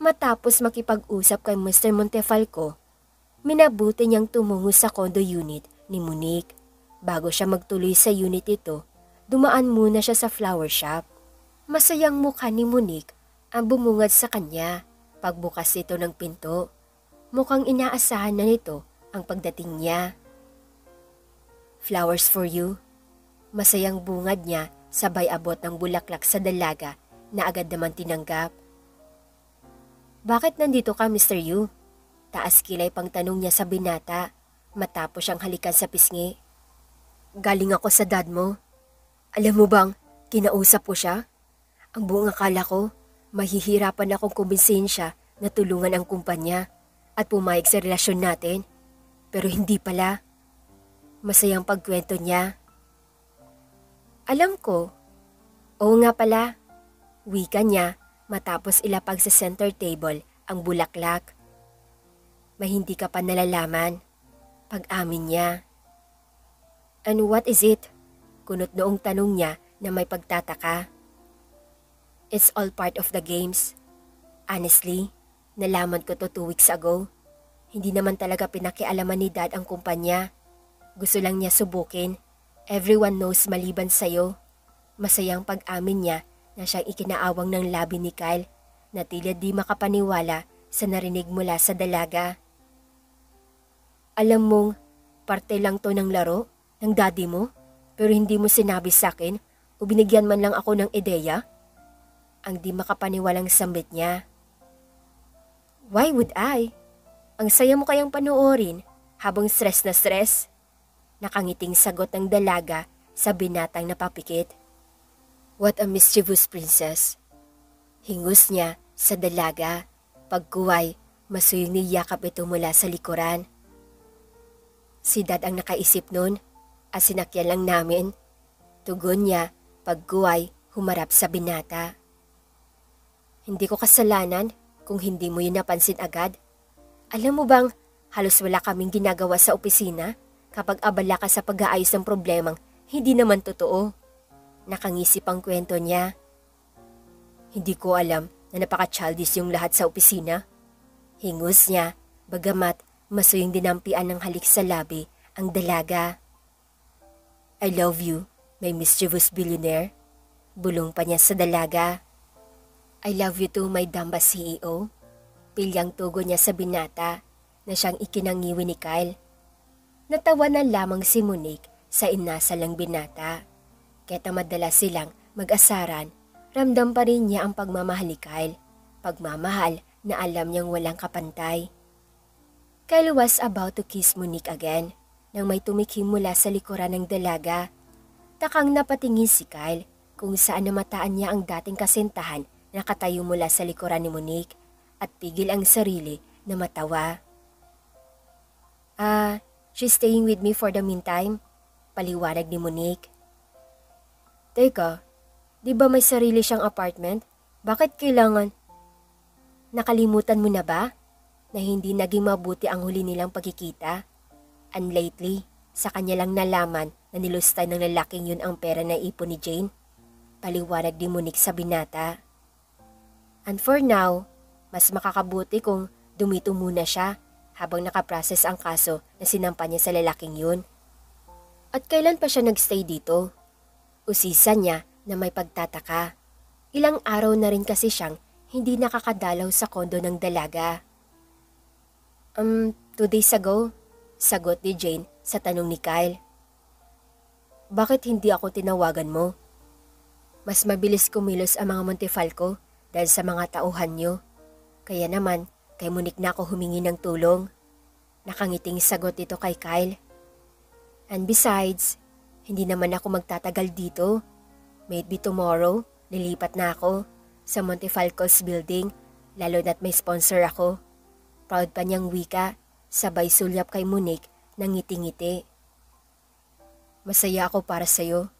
S1: Matapos makipag-usap kay Mr. Montefalco, minabuti niyang tumungo sa condo unit ni Monique. Bago siya magtuloy sa unit ito, dumaan muna siya sa flower shop. Masayang mukha ni Monique ang bumungad sa kanya pagbukas ito ng pinto. Mukhang inaasahan na nito ang pagdating niya. Flowers for you. Masayang bungad niya sabay abot ng bulaklak sa dalaga na agad naman tinanggap. Bakit nandito ka, Mr. Yu? Taas kilay pang tanong niya sa binata matapos siyang halikan sa pisngi. Galing ako sa dad mo. Alam mo bang, kinausap ko siya? Ang buong akala ko, mahihirapan akong kumbinsihin siya na tulungan ang kumpanya at pumayag sa relasyon natin. Pero hindi pala. Masayang pagkwento niya. Alam ko. Oo nga pala. Wika niya matapos ilapag sa center table ang bulaklak. May hindi ka pa nalalaman. Pag-amin niya. And what is it? Kunot noong tanong niya na may pagtataka. It's all part of the games. Honestly, nalaman ko to 2 weeks ago. Hindi naman talaga pinakialaman ni Dad ang kumpanya. Gusto lang niya subukin. Everyone knows maliban sa'yo. Masayang pag-amin niya na siyang ikinaawang ng labi ni Kyle na tila di makapaniwala sa narinig mula sa dalaga. Alam mong, parte lang to ng laro ng daddy mo, pero hindi mo sinabi sa akin o binigyan man lang ako ng ideya? Ang di makapaniwalang sambit niya. Why would I? Ang saya mo kayang panoorin habang stress na stress. Nakangiting sagot ng dalaga sa binatang napapikit. What a mischievous princess. Hingus niya sa dalaga. Pagkuway, masuyong niyakap ito mula sa likuran. Si Dad ang nakaisip nun. Sinakyan lang namin. Tugon niya, pagkuway, humarap sa binata. Hindi ko kasalanan kung hindi mo yun napansin agad. Alam mo bang, halos wala kaming ginagawa sa opisina kapag abala ka sa pag-aayos ng problemang hindi naman totoo. Nakangisip ang kwento niya. Hindi ko alam na napaka-childish yung lahat sa opisina. Hingus niya, bagamat masuyong dinampian ng halik sa labi ang dalaga. I love you, my mischievous billionaire. Bulong pa niya sa dalaga. I love you too, my Damba CEO. Pilyang tugon niya sa binata na siyang ikinangiwi ni Kyle. Natawanan lamang si Monique sa inasalang binata. Kaya madalas silang mag-asaran, ramdam pa rin niya ang pagmamahal ni Kyle. Pagmamahal na alam niyang walang kapantay. Kyle was about to kiss Monique again nang may tumikim mula sa likuran ng dalaga. Takang napatingin si Kyle kung saan namataan niya ang dating kasintahan na nakatayo mula sa likuran ni Monique at pigil ang sarili na matawa. She's staying with me for the meantime, paliwanag ni Monique. Teka, di ba may sarili siyang apartment? Bakit kailangan? Nakalimutan mo na ba na hindi naging mabuti ang huli nilang pagkikita? And lately, sa kanya lang nalaman na nilustay ng lalaking yun ang pera na ipon ni Jane. Paliwanag ni Monique sa binata. And for now, mas makakabuti kung dumito muna siya habang nakaprocess ang kaso na sinampa niya sa lalaking yun. At kailan pa siya nagstay dito? Usisa niya na may pagtataka. Ilang araw na rin kasi siyang hindi nakakadalaw sa kondo ng dalaga. 2 days ago, sagot ni Jane sa tanong ni Kyle. Bakit hindi ako tinawagan mo? Mas mabilis kumilos ang mga Montefalco dahil sa mga tauhan niyo. Kaya naman, kay Monique na ako humingi ng tulong. Nakangiting sagot ito kay Kyle. And besides, hindi naman ako magtatagal dito. Maybe tomorrow, lilipat na ako sa Montefalco's building, lalo na't may sponsor ako. Proud pa niyang wika. Sabay sulyap kay Monique ng ngiti-ngiti. Masaya ako para sa'yo,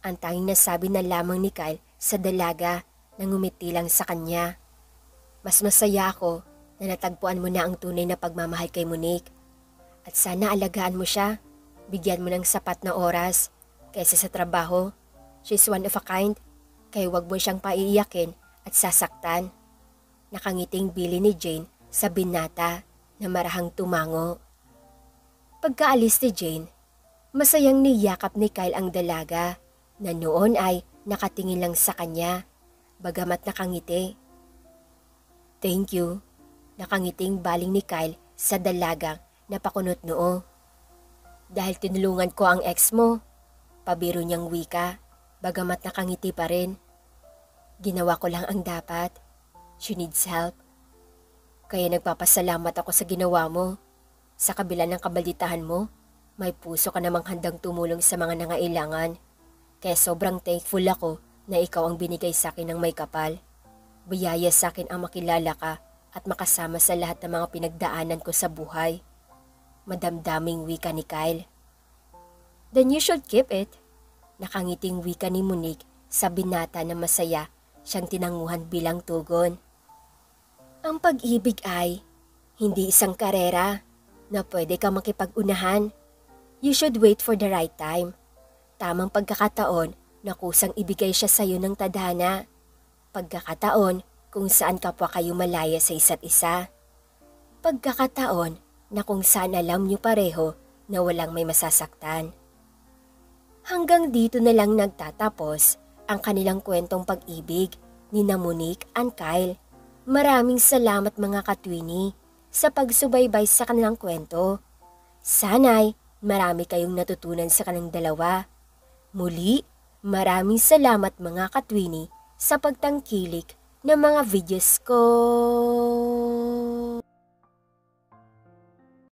S1: Ang tanging nasabi na lamang ni Kyle sa dalaga na ngumiti lang sa kanya. Mas masaya ako na natagpuan mo na ang tunay na pagmamahal kay Monique. At sana alagaan mo siya, bigyan mo ng sapat na oras kaysa sa trabaho. She's one of a kind, kaya wag mo siyang paiiyakin at sasaktan. Nakangiting bili ni Jane sa binata na marahang tumango. Pagkaalis ni Jane, masayang niyakap ni Kyle ang dalaga na noon ay nakatingin lang sa kanya, bagamat nakangiti. Thank you, nakangiting baling ni Kyle sa dalagang napakunot noo. Dahil tinulungan ko ang ex mo, pabiro niyang wika, bagamat nakangiti pa rin. Ginawa ko lang ang dapat. She needs help. Kaya nagpapasalamat ako sa ginawa mo. Sa kabila ng kabalditahan mo, may puso ka namang handang tumulong sa mga nangailangan. Kaya sobrang thankful ako na ikaw ang binigay sa akin ng may kapal. Biyaya sa akin ang makilala ka at makasama sa lahat ng mga pinagdaanan ko sa buhay. Madamdaming wika ni Kyle. Then you should keep it. Nakangiting wika ni Monique sa binata na masaya siyang tinanguhan bilang tugon. Ang pag-ibig ay hindi isang karera na pwede kang makipag-unahan. You should wait for the right time. Tamang pagkakataon na kusang ibigay siya sa iyo ng tadhana. Pagkakataon kung saan kapwa kayo malaya sa isa't isa. Pagkakataon na kung saan alam niyo pareho na walang may masasaktan. Hanggang dito na lang nagtatapos ang kanilang kwentong pag-ibig ni Monique and Kyle. Maraming salamat mga katwini sa pagsubaybay sa kanilang kwento. Sana'y marami kayong natutunan sa kanilang dalawa. Muli, maraming salamat mga katwini sa pagtangkilik ng mga videos ko.